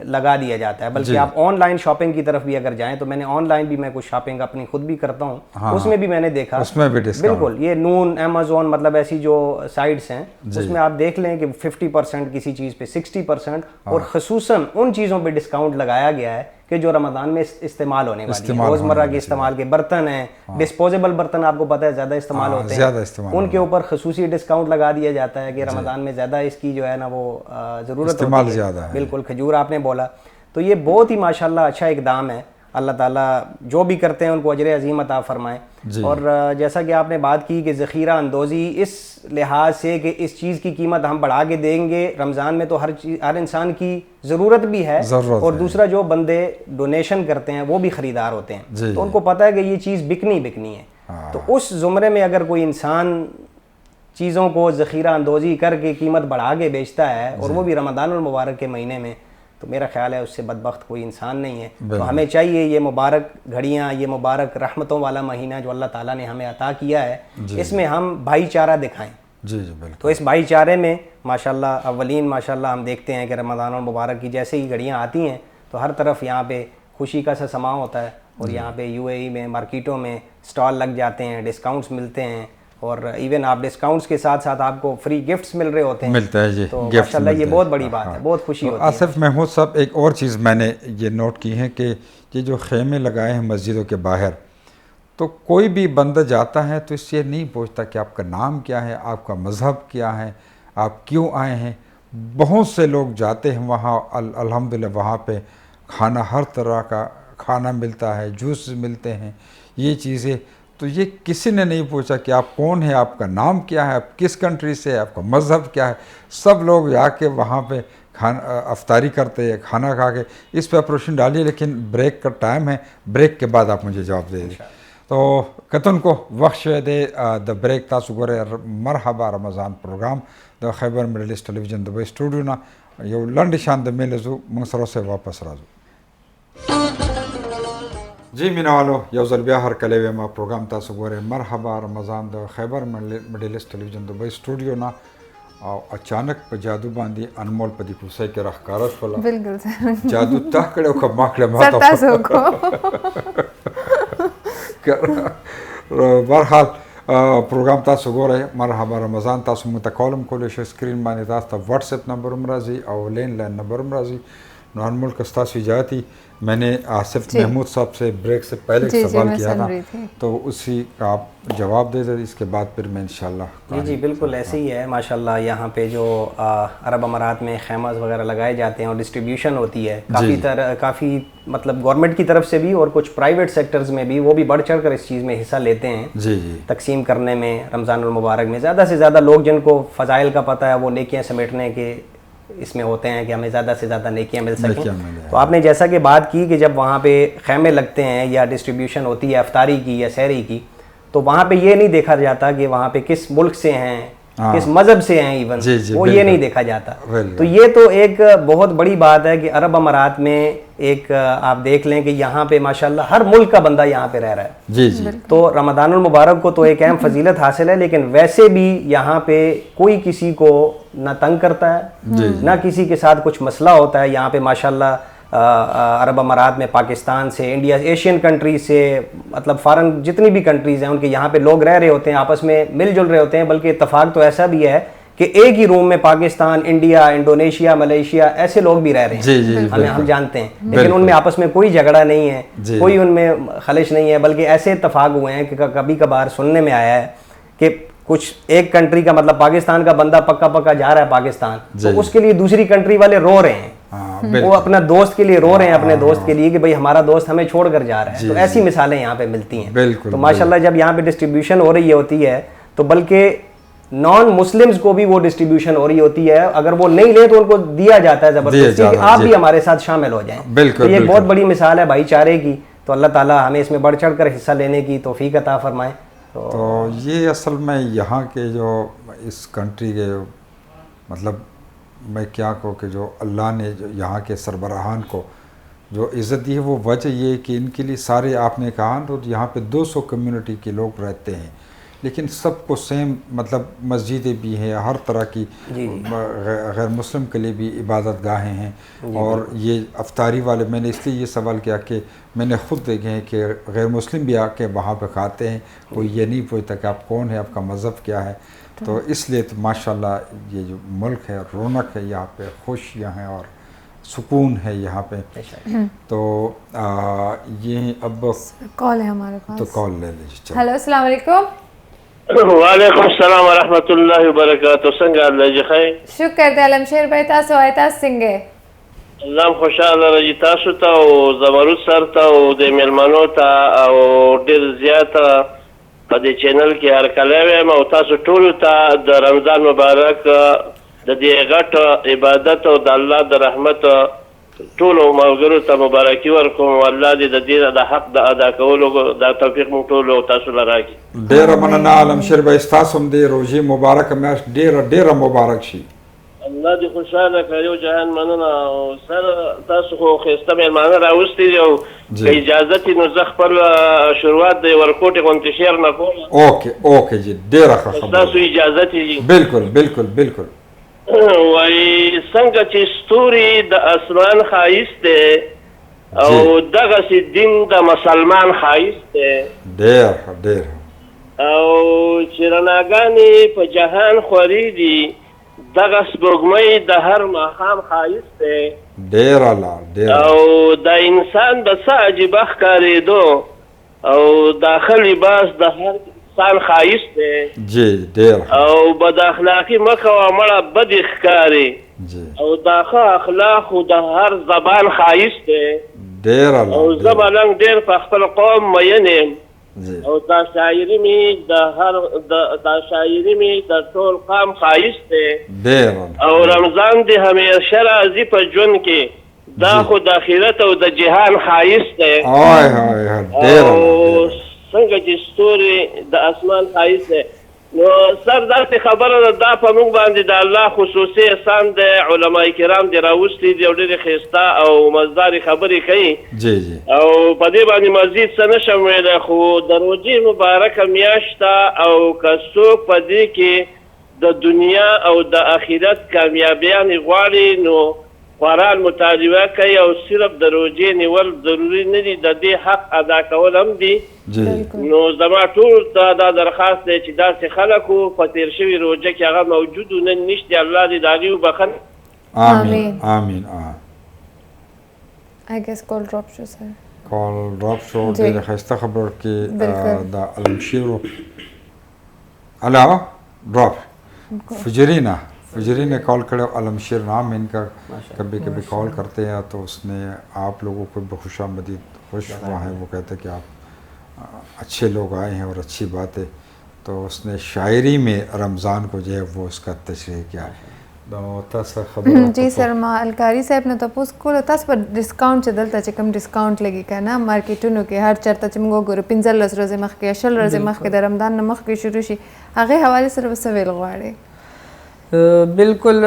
لگا دیا جاتا ہے. بلکہ آپ آن لائن شاپنگ کی طرف بھی اگر جائیں تو میں نے آن لائن بھی میں کچھ شاپنگ اپنی خود بھی کرتا ہوں, اس میں بھی میں نے دیکھا اس میں بھی بالکل یہ نون, امیزون, مطلب ایسی جو سائٹس ہیں اس میں آپ دیکھ لیں کہ 50% کسی چیز پہ 60%, اور خصوصاً ان چیزوں پہ ڈسکاؤنٹ لگایا گیا ہے کہ جو رمضان میں استعمال ہونے والی ہیں, روزمرہ کے استعمال کے برتن ہیں, ڈسپوزیبل برتن آپ کو پتہ ہے زیادہ استعمال ہوتے ہیں, ان کے اوپر خصوصی ڈسکاؤنٹ لگا دیا جاتا ہے کہ رمضان میں زیادہ اس کی جو ہے نا وہ ضرورت ہوتی ہے. بالکل, کھجور آپ نے بولا, تو یہ بہت ہی ماشاءاللہ اچھا اقدام ہے. اللہ تعالیٰ جو بھی کرتے ہیں ان کو اجر عظیم عطا فرمائے. اور جیسا کہ آپ نے بات کی کہ ذخیرہ اندوزی اس لحاظ سے کہ اس چیز کی قیمت ہم بڑھا کے دیں گے, رمضان میں تو ہر انسان کی ضرورت بھی ہے, اور دوسرا جو بندے ڈونیشن کرتے ہیں وہ بھی خریدار ہوتے ہیں, تو ان کو پتہ ہے کہ یہ چیز بکنی ہے. تو اس زمرے میں اگر کوئی انسان چیزوں کو ذخیرہ اندوزی کر کے قیمت بڑھا کے بیچتا ہے, اور وہ بھی رمضان المبارک کے مہینے میں, تو میرا خیال ہے اس سے بدبخت کوئی انسان نہیں ہے. تو ہمیں چاہیے یہ مبارک گھڑیاں, یہ مبارک رحمتوں والا مہینہ جو اللہ تعالیٰ نے ہمیں عطا کیا ہے, اس میں ہم بھائی چارہ دکھائیں. بالکل. تو اس بھائی چارے میں ماشاءاللہ اولین ماشاءاللہ ہم دیکھتے ہیں کہ رمضان المبارک کی جیسے ہی گھڑیاں آتی ہیں تو ہر طرف یہاں پہ خوشی کا سا سماں ہوتا ہے, اور یہاں پہ UAE میں مارکیٹوں میں سٹال لگ جاتے ہیں, ڈسکاؤنٹس ملتے ہیں, اور ایون آپ ڈسکاؤنٹس کے ساتھ ساتھ آپ کو فری گفٹس مل رہے ہوتے ہیں. ملتا ہے جی, تو ماشاءاللہ یہ بہت بڑی بات ہے, بہت خوشی ہوتی ہے. آصف محمود صاحب, ایک اور چیز میں نے یہ نوٹ کی ہے کہ یہ جو خیمے لگائے ہیں مسجدوں کے باہر, تو کوئی بھی بندہ جاتا ہے تو اس سے نہیں پوچھتا کہ آپ کا نام کیا ہے, آپ کا مذہب کیا ہے, آپ کیوں آئے ہیں. بہت سے لوگ جاتے ہیں وہاں, الحمدللہ وہاں پہ کھانا, ہر طرح کا کھانا ملتا ہے, جوس ملتے ہیں, یہ چیزیں. تو یہ کسی نے نہیں پوچھا کہ آپ کون ہیں, آپ کا نام کیا ہے, آپ کس کنٹری سے ہے, آپ کا مذہب کیا ہے. سب لوگ جا کے وہاں پہ افطاری کرتے ہیں, کھانا کھا کے. اس پہ پروشن ڈالیے, لیکن بریک کا ٹائم ہے, بریک کے بعد آپ مجھے جواب دے دیں. تو کتن کو وقت دے دا بریک تاسو گورے مرحبا رمضان پروگرام دا خیبر مڈل ایسٹ ٹیلی ویژن دبئی اسٹوڈیو نا یو لنڈ شان د میلزو منصرو سے واپس راځو. جی مینوالو یو ځل بیا هرکلی ویم پروګرام تاسو ګورئ مرحبا رمضان د خیبر مډل ایسٹ ټلویزیون دبئی سټوډیو نه او اچانک په جادو باندې انمول په دې کوڅه کې راښکاره شوله. بالکل سر, جادو تا کړی که ما کړی ما سر تاسو کو برحال پروګرام تاسو ګورئ مرحبا رمضان. تاسو مونږ ته کال هم کولی شئ, سکرین باندې تاسو ته واټساپ نمبر هم راځي او لینډ لاین نمبر هم راځي. نو انمول که ستاسو اجازت میں نے آصف محمود صاحب سے بریک سے پہلے ایک سوال کیا تھا, تو اسی کا آپ جواب دے دیں, اس کے بعد پھر میں انشاءاللہ. جی بالکل ایسے ہی ہے ماشاءاللہ. یہاں پہ جو عرب امارات میں خیماز وغیرہ لگائے جاتے ہیں اور ڈسٹریبیوشن ہوتی ہے کافی مطلب گورنمنٹ کی طرف سے بھی اور کچھ پرائیویٹ سیکٹرز میں بھی, وہ بھی بڑھ چڑھ کر اس چیز میں حصہ لیتے ہیں. جی جی, تقسیم کرنے میں رمضان المبارک میں زیادہ سے زیادہ لوگ جن کو فضائل کا پتہ ہے وہ نیکیاں سمیٹنے کے اس میں ہوتے ہیں کہ ہمیں زیادہ سے زیادہ نیکیاں مل سکیں. تو آپ نے جیسا کہ بات کی کہ جب وہاں پہ خیمے لگتے ہیں یا ڈسٹریبیوشن ہوتی ہے افطاری کی یا سحری کی, تو وہاں پہ یہ نہیں دیکھا جاتا کہ وہاں پہ کس ملک سے ہیں, کس مذہب سے ہیں, ایون وہ یہ نہیں دیکھا جاتا. تو یہ تو ایک بہت بڑی بات ہے کہ عرب امارات میں ایک آپ دیکھ لیں کہ یہاں پہ ماشاءاللہ ہر ملک کا بندہ یہاں پہ رہ رہا ہے. جی جی, تو رمضان المبارک کو تو ایک اہم فضیلت حاصل ہے, لیکن ویسے بھی یہاں پہ کوئی کسی کو نہ تنگ کرتا ہے, نہ کسی کے ساتھ کچھ مسئلہ ہوتا ہے. یہاں پہ ماشاءاللہ عرب امارات میں پاکستان سے, انڈیا, ایشین کنٹریز سے, مطلب فارن جتنی بھی کنٹریز ہیں ان کے یہاں پہ لوگ رہ رہے ہوتے ہیں, آپس میں مل جل رہے ہوتے ہیں. بلکہ اتفاق تو ایسا بھی ہے کہ ایک ہی روم میں پاکستان, انڈیا, انڈونیشیا, ملیشیا ایسے لوگ بھی رہ رہے ہیں, ہم جانتے ہیں. لیکن ان میں آپس میں کوئی جھگڑا نہیں ہے, کوئی ان میں خلش نہیں ہے. بلکہ ایسے اتفاق ہوئے ہیں کہ کبھی کبھار سننے میں آیا ہے کہ کچھ ایک کنٹری کا مطلب پاکستان کا بندہ پکا جا رہا ہے پاکستان, تو اس کے لیے دوسری کنٹری والے رو رہے ہیں, وہ اپنا دوست کے لیے رو رہے ہیں, اپنے دوست کے لیے کہ بھئی ہمارا دوست ہمیں چھوڑ کر جا رہا ہے. تو ایسی مثالیں یہاں پہ ملتی ہیں. تو ماشاءاللہ جب یہاں پہ ڈسٹریبیوشن ہو رہی ہوتی ہے تو بلکہ نان مسلمز کو بھی وہ ڈسٹریبیوشن ہو رہی ہوتی ہے, اگر وہ نہیں لیں تو ان کو دیا جاتا ہے زبردستی کہ آپ بھی ہمارے ساتھ شامل ہو جائیں. تو یہ بہت بڑی مثال ہے بھائی چارے کی. تو اللہ تعالیٰ ہمیں اس میں بڑھ چڑھ کر حصہ لینے کی توفیق عطا فرمائے. تو یہ اصل میں یہاں کے جو اس کنٹری کے مطلب میں کیا کہوں کہ جو اللہ نے جو یہاں کے سربراہان کو جو عزت دی ہے, وہ وجہ یہ ہے کہ ان کے لیے سارے آپ نے کہا تو یہاں پہ 200 کمیونٹی کے لوگ رہتے ہیں, لیکن سب کو سیم مطلب مسجدیں بھی ہیں, ہر طرح کی غیر مسلم کے لیے بھی عبادت گاہیں ہیں. اور یہ افطاری والے, میں نے اس لیے یہ سوال کیا کہ میں نے خود دیکھے ہیں کہ غیر مسلم بھی آ کے وہاں پہ کھاتے ہیں, کوئی یہ نہیں پوچھتا کہ آپ کون ہیں, آپ کا مذہب کیا ہے. تو اس لیے تو ماشاءاللہ یہ جو ملک ہے رونق ہے, یہاں پہ خوشیاں ہیں اور سکون ہے یہاں پہ. تو یہ اب کال ہے ہمارے پاس, تو کال لے لیجیے. ہیلو السلام علیکم. وعلیکم السلام ورحمۃ اللہ وبرکاتہ. څنګه الله جی خیر؟ شکر دی علمشیر بھائی, تاسو وای تاسو څنګه؟ الله خوشاله راځي تاسو ته او زمرود سر ته او د میلمنو ته او ډیر زیاته په دې چینل کې هر کله وایم او تاسو ټول ته د رمضان مبارک د دې غټ عبادت او د الله د رحمت ټول ملګرو ته مبارکي ورکوم. الله دې د دې د حق د ادا کولو د توفیق مو ټول او تاسو لراکي. ډیره مننه علمشیر بھائی, تاسو هم دې روزي مبارک میاشت ډیره مبارک شي. الله دې خوشاله کړي او جهان مننه. او سره تاسو خو ښایسته مېلمانه راوستي دي او که اجازه وي نو زه خپل شروعات د ورکوټې غونډې شعر نه کوم. اوکې جي, ډېره ښه خبره. تاسو اجازه وي؟ بالکل. وایي څنګه چې ستوري د اسمان ښایست دی او دغسې دین د مسلمان ښایست دی, ډېر او چې رڼاګانې په جهان خورې دي دغه سپوږمۍ د هر ماښام ښایست دی, ډېر او د انسان د څه عجیبه ښکارېدو او داخل لباس د هر انسان ښایست دی. جی ډېر. او بد اخلاقي مه کوه مړه بدې ښکارې, او دا ښه اخلاق خو د هر زبان ښایست دی. ډېر. او زه ملنګ ډېر په خپل قوم مین یم او دا شاعري مې د ټول قام ښایست دی. او رمضان دې همیشه راځي په ژوند کې, دا خو د آخرت او د جهان ښایست دی. او څنګه چې ستوري د اسمان ښایست دی. نو سر داسې خبره ده, دا په موږ باندې د الله خصوصي احسان دی. علما کرام دې راوستي دي او ډېرې ښایسته او مزدارې خبرې کوي, او په دې باندې مزید څه نه شم ویلی. خو د روژې مبارکه میاشت او که څوک په دې کې د دنیا او د آخرت کامیابیانې غواړي نو قرآن مطالعه کوي او صرف د روژې نیول ضروري نه دي, د دې حق ادا کول هم دي. نو زما ټول ته دا درخواست دی چې داسې خلکو په تېر شوي روژه کې هغه موجود و نن نشته, الله دې د هغوی وبخښنه. آمین. I guess call drop شو سر. کال ډراپ شو. ډېره ښایسته خبره کې د علمشیرو علاوه ډراپ فجری نے کال کرے. علمشیر نام ہے ان کا, کبھی کال کرتے ہیں تو اس نے آپ لوگوں کو بخوش آمدید خوش ہوا ہے. وہ کہتے ہیں کہ آپ اچھے لوگ آئے ہیں اور اچھی بات ہے. تو اس نے شاعری میں رمضان کو جو ہے وہ اس کا تشریح کیا ہے. جی سر, ما الکاری صاحب نه تاسو کول تاسو په ډیسکاونټ چې دلته چې کوم ډیسکاونټ لګي کنه مارکیټونو کې هر چرته چې موږ ګورو 15 ورځې مخکې 10 ورځې مخکې د رمضان نه مخکې شروع شي, هغه حواله سره وسه ویل غواړي. بالکل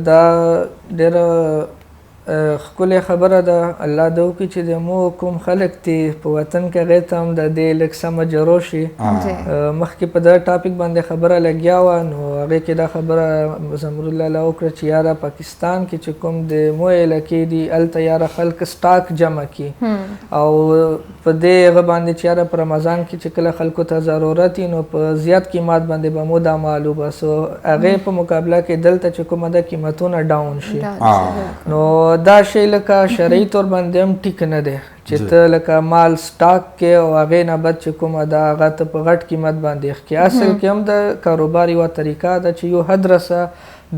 دا ډېره ښکلې خبره ده. الله دې وکړي چې د مو کوم خلک دي په وطن کې هغې ته هم د دې لږ سمه جرو شي. مخکې په دا ټاپک باندې خبره لګیا وه نو هغې کې دا خبره زمرود لاله وکړه چې یاره پاکستان کې چې کوم د مو علاقې دي هلته یاره خلک سټاک جمع کړي او په دې هغه باندې چې یاره په رمضان کې چې کله خلکو ته ضرورت وي نو په زیات قیمت باندې به مو دا مال وباسو, هغې په مقابله کې دلته چې کومه ده قیمتونه ډاون شي. نو دا شی لکه شرعي طور باندې هم ټیک نه دی چې ته لکه مال سټاک کې او هغې نه بعد چې کومه ده هغه ته په غټ قیمت باندې اخلي. اصل کې هم د کاروبار یوه طریقه ده چې یو حد رسه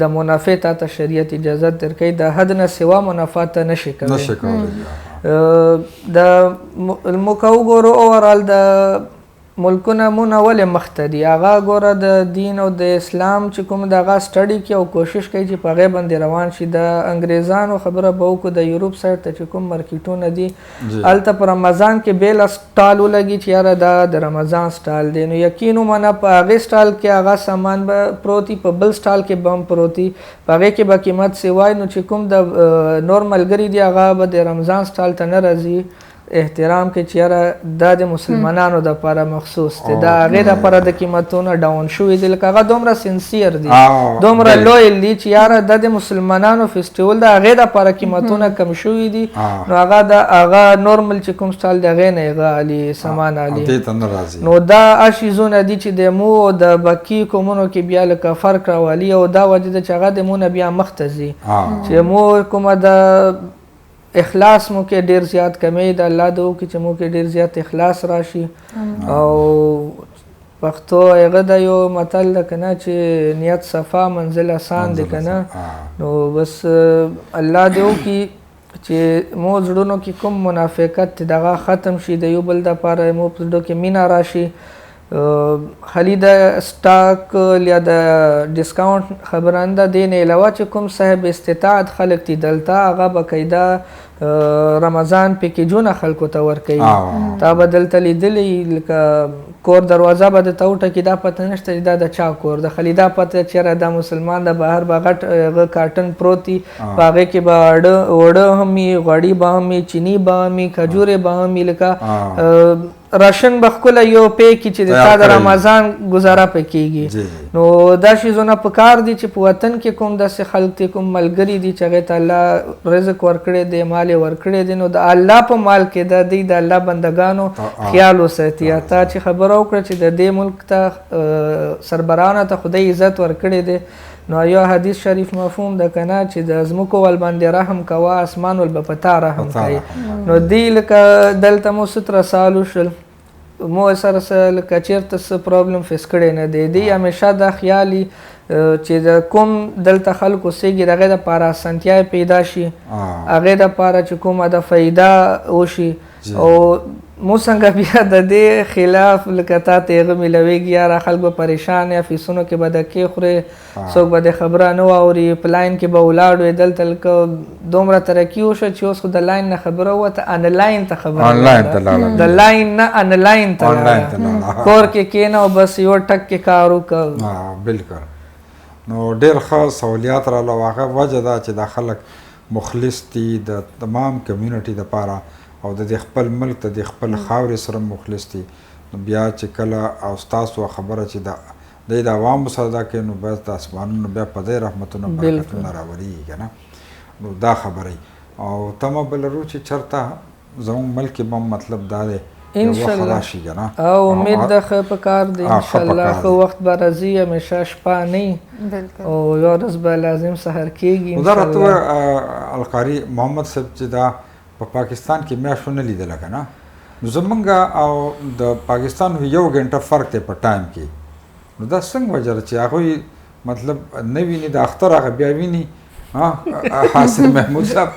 د منافع تا ته شریعت اجازت درکوي, د حد نه سوا منافع ته نشي کولی. د موږ وګورو اوورال د ملکونه مونه ولې مخته دي, هغه ګوره د دین او د اسلام چې کوم د هغه سټډي کوي او کوشش کوي چې په هغې باندې روان شي. د انګریزانو خبره به وکړو, د یوروپ سایډ ته چې کوم مارکیټونه دي هلته په رمضان کې بیله سټال ولګي چې یاره دا د رمضان سټال دی, نو یقین ومنه په هغې سټال کې هغه سامان به پروت وي, په بل سټال کې به هم پروت وي, په هغې کې به قیمت سوای. نو چې کوم د نور ملګري دي هغه به د رمضان سټال ته نه راځي, احترام کې چې یاره دا د مسلمانانو دپاره مخصوص دی دا هغې دپاره د قیمتونه ډاون شوي دي لکه هغه دومره سنسیر دي دومره لویل دي چې یاره دا د مسلمانانو فیسټیول د هغې دپاره قیمتونه کم شوي دي نو هغه نورمل چې کوم سټایل د هغې نه هغه علي سامان علي نو دا شیزونه دي چې د مو د بقي قومونو کې بیا لکه فرق راولي او دا وجه ده چې هغه د مو نه بیا مخته ځي چې مو کومه د اخلاص مو کې ډیر زیات کمی د الله دعا کې چې مو کې ډیر زیات اخلاص راشي او پښتو هغه د یو متل ده کنه چې نیت صفا منزل آسان دی کنه نو بس الله دعا کې چې مو زړونو کې کوم منافقت دغه ختم شي د یو بل دپاره مو په زړه کې مینه راشي خالی د سټاک یا د ډسکاونټ خبرنده دی نه علاوه چې کوم صاحب استطاعت خلک دي دلته هغه باقاعده رمضان پیکیجونه خلکو ته ورکوي تا به دلته لیدلی لکه کور دروازه به درته وټکي دا پته نشته چې دا د چا کور د خالي دا پته چېرې دا مسلمان د بهر به غټ هغه کارټن پروت دي په هغې کې به اوړه هم وي غوړي به هم وي چیني به هم وي کجورې به هم وي لکه راشن به ښکله یو پی کې چې د تا د رمضان ګزاره پې کېږي نو دا شیزونه په کار دي چې په وطن کې کوم داسې خلک دي کوم ملګري دي چې هغې ته الله رزق ورکړی دی مال یې ورکړی دی نو د الله په مال کې د دوی د الله بندګانو خیال وساتي تا چې خبره وکړه چې د دې ملک ته سربرانو ته خدای عزت ورکړی دی نو یو حدیث شریف مفهوم ده کنه چې د ځمکو ول باندې رحم کوه اسمان ول به په تا رحم کوي نو دی لکه دلته مو 17 سال وشول مو سره لکه چېرته څه پرابلم فیس کړی نه دی دی همیشه دا خیالي چې د کوم دلته خلکو سیږي د هغې دپاره اسانتیاوې پیدا شي هغې دپاره چې کومه د فایده وشي او مو څنګه بیا د دې خلاف لکه تا ته هغه میلویږي یاره خلک به پریشان یا فیسونو کې به دکې خورې څوک به د خبره نه واوري په لاین کې به ولاړ وي دلته لکه دومره ترقي وشوه چې اوس خو د لاین نه خبره ووته انلاین ته خبره د لاین نه انلاین ته کور کې کېنه او بس یو ټک کې کار وکړه بالکل نو ډېر ښه سہولیات راله هغه وجه ده چې دا خلک مخلص دي د تمام کمیونټي دپاره او د خپل ملک ته د خپل خاورې سره مخلص دي نو بیا چې کله او ستاسو خبره چې د عوامو سره دا کوي نو بس د اسمانونو بیا په دې رحمتونه برکتونه راوریږي که نه نو دا خبرې او تمه به لرو چې چېرته زموږ ملک کې به مطلب دا دی انشاءالله او امید ده ښه په کار دی انشاءالله ښه وخت به راځي همیشه شپه نه او یو ورځ به لازم سحر کېږي دا راته القاري محمد صاحب چې دا په پاکستان کې میاشتو نه لیدله که نه نو زمونږ او د پاکستان یو غنټه فرق دی په ټایم کې نو دا څنګه وجه ده چې هغوی مطلب نه ویني د اختر هغه بیا ویني حاصل محمود صاحب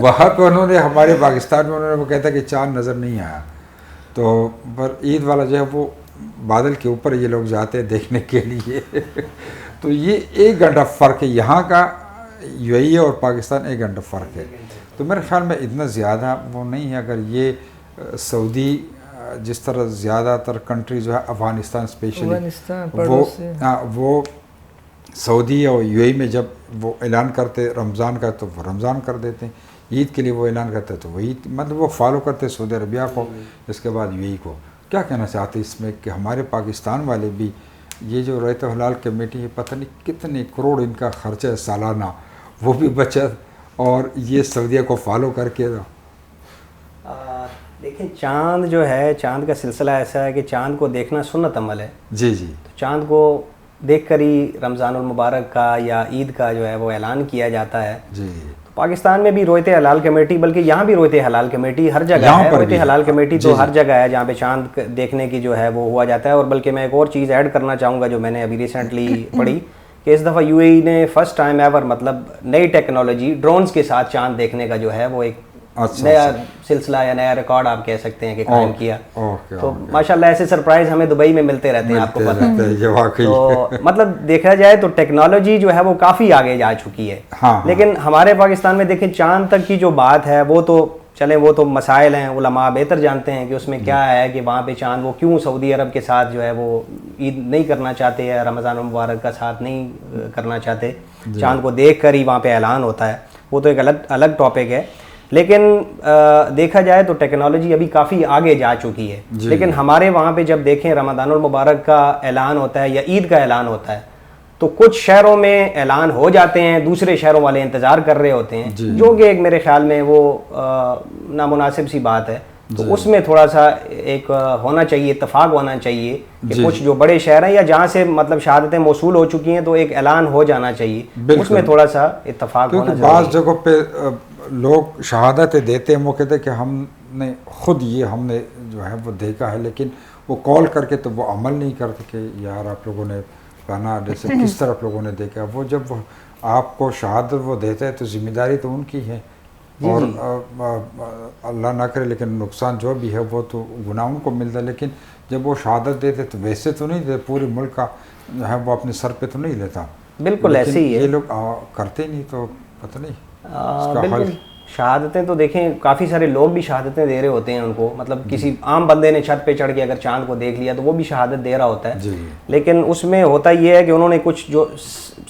وہاں پہ انہوں نے ہمارے پاکستان میں انہوں نے وہ کہتا کہ چاند نظر نہیں آیا تو پر عید والا جو ہے وہ بادل کے اوپر یہ لوگ جاتے ہیں دیکھنے کے لیے تو یہ 1 گھنٹہ فرق ہے یہاں کا یو اے ای اور پاکستان 1 گھنٹہ فرق ہے تو میرے خیال میں اتنا زیادہ وہ نہیں ہے اگر یہ سعودی جس طرح زیادہ تر کنٹری جو ہے افغانستان اسپیشلی وہ سعودی اور یو اے ای میں جب وہ اعلان کرتے رمضان کا تو وہ رمضان کر دیتے ہیں عید کے لیے وہ اعلان کرتے تو وہ عید مطلب وہ فالو کرتے سعودی عربیہ کو اس کے بعد یو اے ای کو کیا کہنا چاہتے اس میں کہ ہمارے پاکستان والے بھی یہ جو رایت ہلال کمیٹی ہے پتہ نہیں کتنے کروڑ ان کا خرچہ ہے سالانہ وہ بھی بچت اور یہ سعودیہ کو فالو کر کے دیکھیں چاند جو ہے چاند کا سلسلہ ایسا ہے کہ چاند کو دیکھنا سنت عمل ہے جی جی تو چاند کو دیکھ کر ہی رمضان المبارک کا یا عید کا جو ہے وہ اعلان کیا جاتا ہے جی پاکستان میں بھی رویت حلال کمیٹی بلکہ یہاں بھی رویت حلال کمیٹی ہر جگہ ہے رویت حلال کمیٹی تو ہر جگہ ہے جہاں پہ چاند دیکھنے کی جو ہے وہ ہوا جاتا ہے اور بلکہ میں ایک اور چیز ایڈ کرنا چاہوں گا جو میں نے ابھی ریسنٹلی پڑھی کہ اس دفعہ یو اے ای نے فرسٹ ٹائم ایور مطلب نئی ٹیکنالوجی ڈرونز کے ساتھ چاند دیکھنے کا جو ہے وہ ایک نیا سلسلہ یا نیا ریکارڈ آپ کہہ سکتے ہیں کہ قائم کیا تو ماشاءاللہ ایسے سرپرائز ہمیں دبئی میں ملتے رہتے ہیں آپ کو پتہ ہے تو مطلب دیکھا جائے تو ٹیکنالوجی جو ہے وہ کافی آگے جا چکی ہے لیکن ہمارے پاکستان میں دیکھیں چاند تک کی جو بات ہے وہ تو چلیں وہ تو مسائل ہیں علماء بہتر جانتے ہیں کہ اس میں کیا ہے کہ وہاں پہ چاند وہ کیوں سعودی عرب کے ساتھ جو ہے وہ عید نہیں کرنا چاہتے یا رمضان المبارک کا ساتھ نہیں کرنا چاہتے چاند کو دیکھ کر ہی وہاں پہ اعلان ہوتا ہے وہ تو ایک الگ ٹاپک ہے لیکن دیکھا جائے تو ٹیکنالوجی ابھی کافی آگے جا چکی ہے. لیکن ہمارے وہاں پہ جب دیکھیں رمضان المبارک کا اعلان ہوتا ہے یا عید کا اعلان ہوتا ہے تو کچھ شہروں میں اعلان ہو جاتے ہیں, دوسرے شہروں والے انتظار کر رہے ہوتے ہیں, جو کہ ایک میرے خیال میں وہ نامناسب سی بات ہے. تو اس میں تھوڑا سا ایک ہونا چاہیے, اتفاق ہونا چاہیے کہ کچھ جو بڑے شہر ہیں یا جہاں سے مطلب شہادتیں موصول ہو چکی ہیں تو ایک اعلان ہو جانا چاہیے, اس میں تھوڑا سا اتفاق ہونا چاہیے. بعض جگہوں پہ لوگ شہادتیں دیتے ہیں, وہ کہتے ہیں کہ ہم نے خود یہ ہم نے جو ہے وہ دیکھا ہے, لیکن وہ کال کر کے تو وہ عمل نہیں کرتے کہ یار آپ لوگوں نے پہنا جیسے کس طرح آپ لوگوں نے دیکھا. وہ جب آپ کو شہادت وہ دیتے ہیں تو ذمہ داری تو ان کی ہے, اور اللہ نہ کرے لیکن نقصان جو بھی ہے وہ تو گناہوں کو ملتا ہے. لیکن جب وہ شہادت دیتے تو ویسے تو نہیں دیتے, پوری ملک کا جو ہے وہ اپنے سر پہ تو نہیں لیتا. بالکل ایسے ہی ہے, یہ لوگ کرتے نہیں تو پتہ نہیں اس کا حل. شہادتیں تو دیکھیں کافی سارے لوگ بھی شہادتیں دے رہے ہوتے ہیں ان کو, مطلب کسی عام بندے نے چھت پہ چڑھ کے اگر چاند کو دیکھ لیا تو وہ بھی شہادت دے رہا ہوتا ہے. لیکن اس میں ہوتا یہ ہے کہ انہوں نے کچھ جو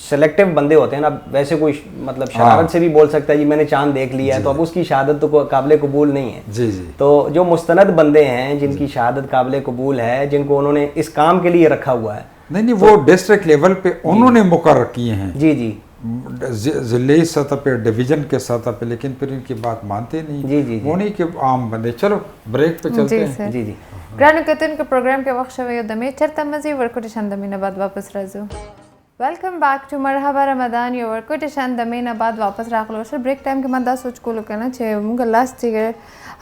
سلیکٹیو بندے ہوتے ہیں نا, ویسے کوئی مطلب شرارت سے بھی بول سکتا ہے جی میں نے چاند دیکھ لیا ہے, تو اب اس کی شہادت تو قابل قبول نہیں ہے. تو جو مستند بندے ہیں جن کی شہادت قابل قبول ہے, جن کو انہوں نے اس کام کے لیے رکھا ہوا ہے, نہیں وہ ڈسٹرکٹ لیول پہ انہوں نے مقرر کیے ہیں, جی ضلعی سطح پہ, ڈویژن کے سطح پہ, لیکن پھر ان کی بات مانتے نہیں. وہ نہیں کہ عام بندے. چلو بریک پہ چلتے ہیں. جی گرانو کتن کے پروگرام کے وقت شوی دمے چرتا مزی ورکوٹ شندمین بعد واپس رازو. ویلکم بیک ٹو مرحبا رمضان یو ورکوٹ شندمین بعد واپس راغلو. سر بریک ٹائم کے مدا سوچ کو لو کنا چھ مونگا لاسٹ ٹیگر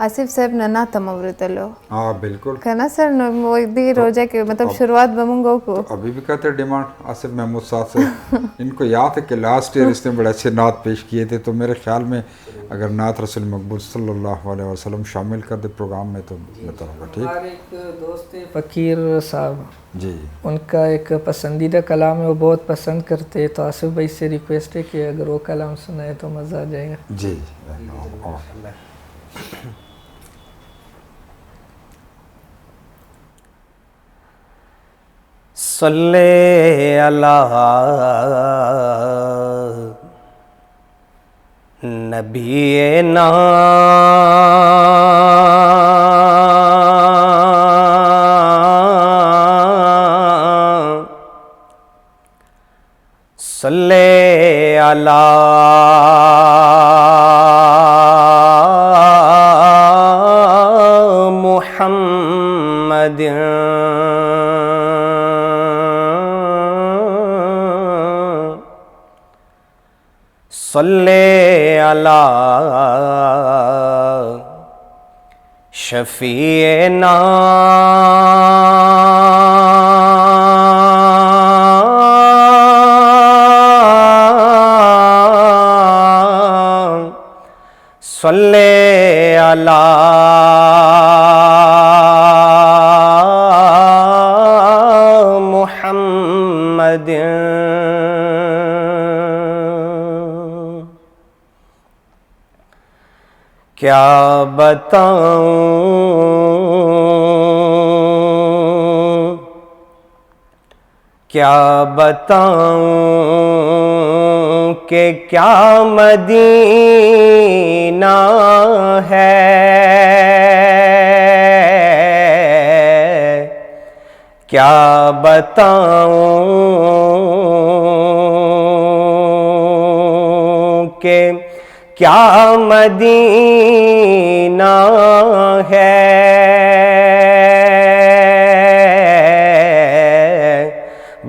آصف صاحب ننا تمورتلو. ہاں بالکل کنا سر وہ دی روزہ کے مطلب شروعات بمونگو کو ابھی بھی کہتے ڈیمانڈ آصف محمود صاحب سے. ان کو یاد ہے کہ لاسٹ ایئر اس نے بڑے اچھے نعت پیش کیے تھے, تو میرے خیال میں اگر نعت رسول مقبول صلی اللہ علیہ وسلم شامل کر دے پروگرام میں تو بہتر ہوگا. ٹھیک. ہمارے ایک دوست فقیر صاحب, جی ان کا ایک پسندیدہ کلام ہے, وہ بہت پسند کرتے, تو آصف بھائی سے ریکویسٹ ہے کہ اگر وہ کلام سنائے تو مزہ آ جائے گا. جی صلی اللہ نبی نا صلی اللہ محمد صلی اللہ شفیعنا صلی اللہ محمد. کیا بتاؤں کہ کیا مدینہ ہے, کیا بتاؤں کہ کیا مدینہ ہے,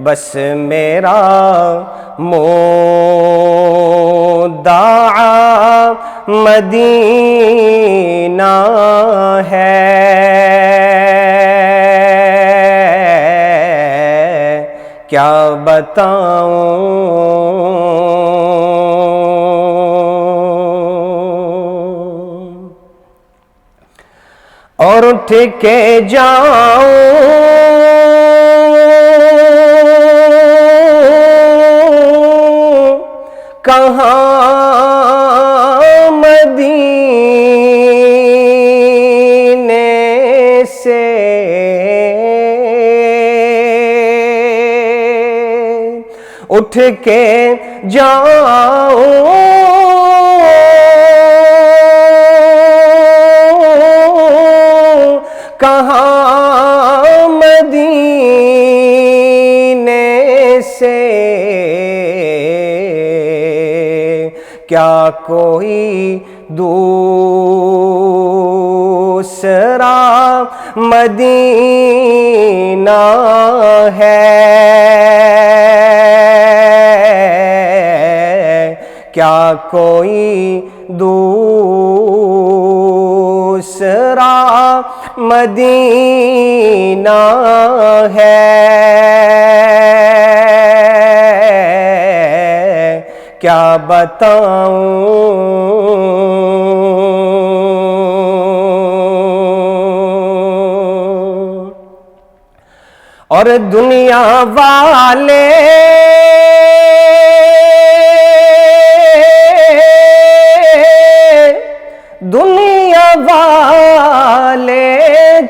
بس میرا مدعا مدینہ ہے, کیا بتاؤں اور اٹھ کے جاؤں کہاں مدینے سے, اٹھ کے جاؤں کہاں مدینے سے کیا کوئی دوسرا مدینہ ہے، کیا کوئی دوسرا مدینہ ہے، کیا بتاؤں اور دنیا والے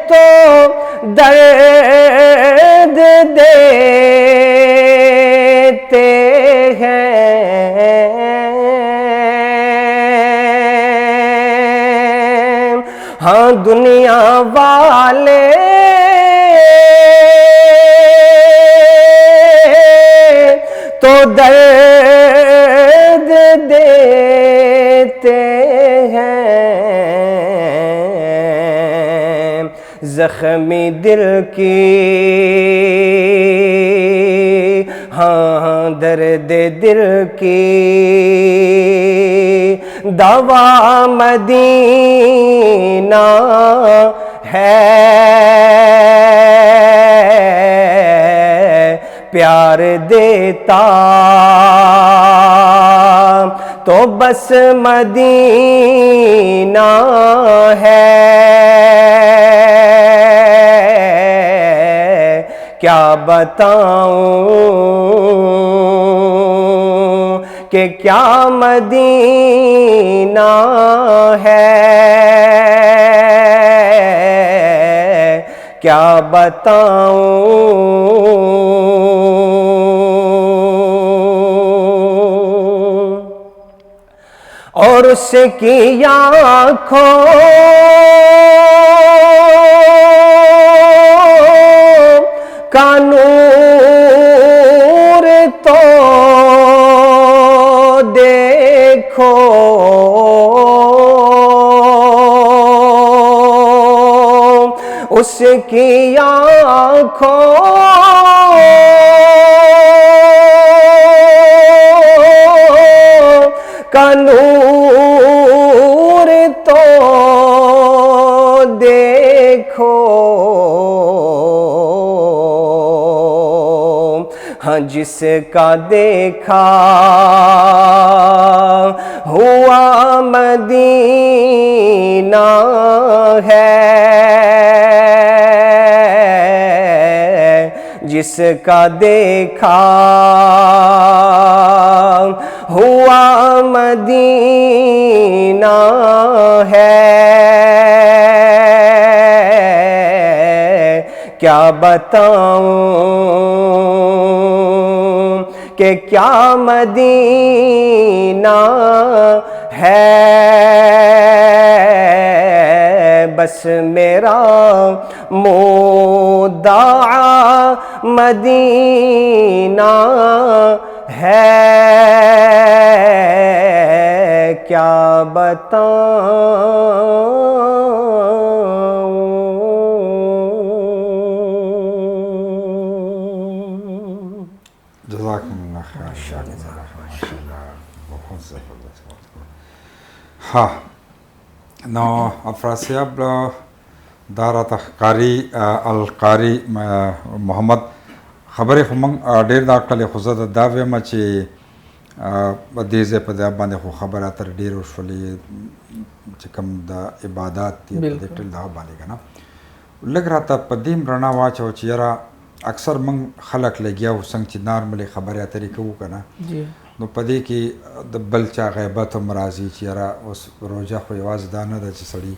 تو درد دیتے ہیں، ہاں دنیا والے تو درد دیتے ہیں، زخمی دل کی ہاں درد دل کی دوا مدینہ ہے، پیار دیتا تو بس مدینہ ہے، کیا بتاؤں کہ کیا مدینہ ہے، کیا بتاؤں اور اس کی آنکھوں کا نور تو دیکھو، اس کی آنکھوں کا نور تو دیکھو، ہاں جس کا دیکھا ہوا مدینہ ہے، جس کا دیکھا ہوا مدینہ ہے، کیا بتاؤں کہ کیا مدینہ ہے، بس میرا مدعا مدینہ ہے، کیا بتاؤں۔ جزاکم اللہ خیر، ماشاء اللہ، بہت زبردست۔ ہاں نو افراسیاب دارت قاری القاری محمد خبرې خو موږ ډېر دا کړلې، خو زه د دا وایم چې دې ځای په ځای باندې خو خبره اترې ډېر وشولې چې کوم د عبادات دي په دې ټول دغه باندې که نه لږ راته په دې رڼا واچوه چې یاره اکثر موږ خلک لګیا وو څنګه چې نارملې خبرې اترې کوو که نه نو په دې کې د بل چا غیبت هم راځي چې یاره اوس روژه خو یوازې دا نه ده چې سړي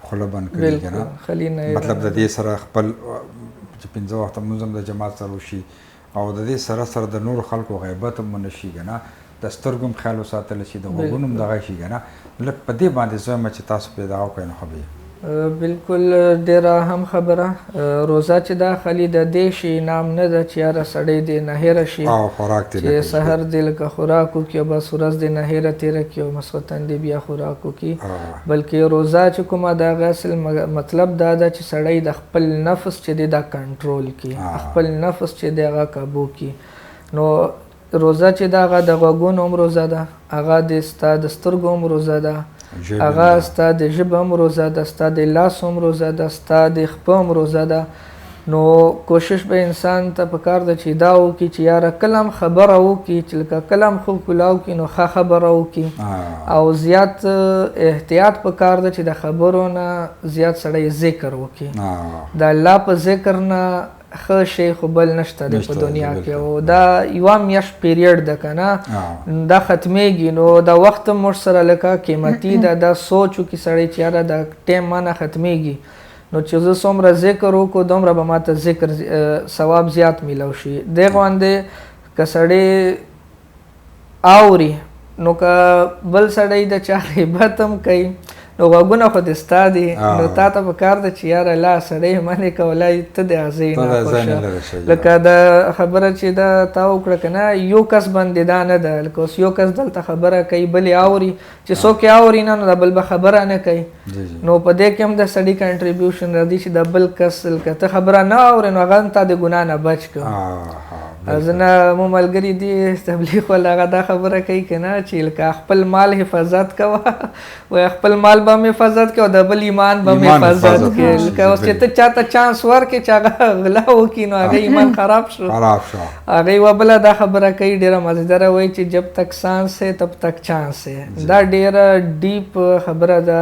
خوله بند کړي که نه مطلب د دې سره خپل چې 5 وخته لمونځ هم د جماعت سره وشي او د دې سره سره د نورو خلکو غیبت هم ونه شي که نه د سترګو هم خیال وساتلی شي د غوږونو هم دغه شي که نه لږ په دې باندې زه وایم چې تاسو پرې دغه وکړئ نو ښه به بالکل ډیره هم خبره. روزه چې دا خالي د دې شي نام نه ده چې یاره سړی دې نه هېره شي چې سحر دې لکه خوراک وکړي او بس ورځ دې نه هېره تېره کړي او ماسخوتن دې بیا خوراک وکړي، بلکې روزه چې کومه د هغه اصل مطلب دا ده چې سړی د خپل نفس چې دی دا کنټرول کړي، خپل نفس چې دی هغه کابو کړي. نو روزه چې دا هغه د غوږونو هم روزه ده، هغه د ستا د سترګو هم روزه ده، هغه ستا د ژبه هم روزه ده، ستا د لاس هم روزه ده، ستا د خپه هم روزه ده. نو کوشش به انسان ته پکار ده چې دا وکړي چې یاره کله هم خبره وکړي چې لکه کله هم خو کلا وکړي نو ښه خبره وکړي، او زیات احتیاط پکار ده چې د خبرو نه زیات سړی ذکر وکړي. د الله په ذکر نه ښه شی خو بل نشته دی په دنیا کې، او دا یوه میاشت پیریډ ده که نه دا ختمیږي، نو دا وخت هم موږ سره لکه قیمتي ده، دا سوچ وکړي سړی چې یاره دا ټیم مانه ختمیږي، نو چې زه څومره ذکر وکړو دومره به ماته ذکر ثواب زیات میلو شي. دې غوندې که سړی اوري نو که بل سړی د چا غیبت هم کوي نو غوږونه خو دې ستا دي، نو تا ته پکار ده چې یاره لا سړی منې کولای ته د هغې نه خوښه. لکه دا خبره چې دا تا وکړه که نه یو کس باندې دا نه ده، لکه اوس یو کس دلته خبره کوي بل یې اوري، چې څوک یې اوري نه نو د بل به خبره نه کوي، نو په دې کې هم د سړي کنټریبیوشن راځي چې د بل کس لکه ته خبره نه اورې نو هغه هم تا د ګناه نه بچ کړو. زه مو ملګري دي تبلیغ والا هغه دا خبره کوي که نه چې لکه خپل مال حفاظت کوه، وایي خپل مال به هم حفاظت کوي او د بل ایمان به هم حفاظت کوي. لکه اوس چې ته چاته چانس ورکړې چې هغه غلا وکړي نو هغه ایمان خراب شو. هغه یوه بله دا خبره کوي ډېره مزیداره، وایي چې جب تک سانس ہے تب تک چانس ہے. دا ډېره ډیپ خبره ده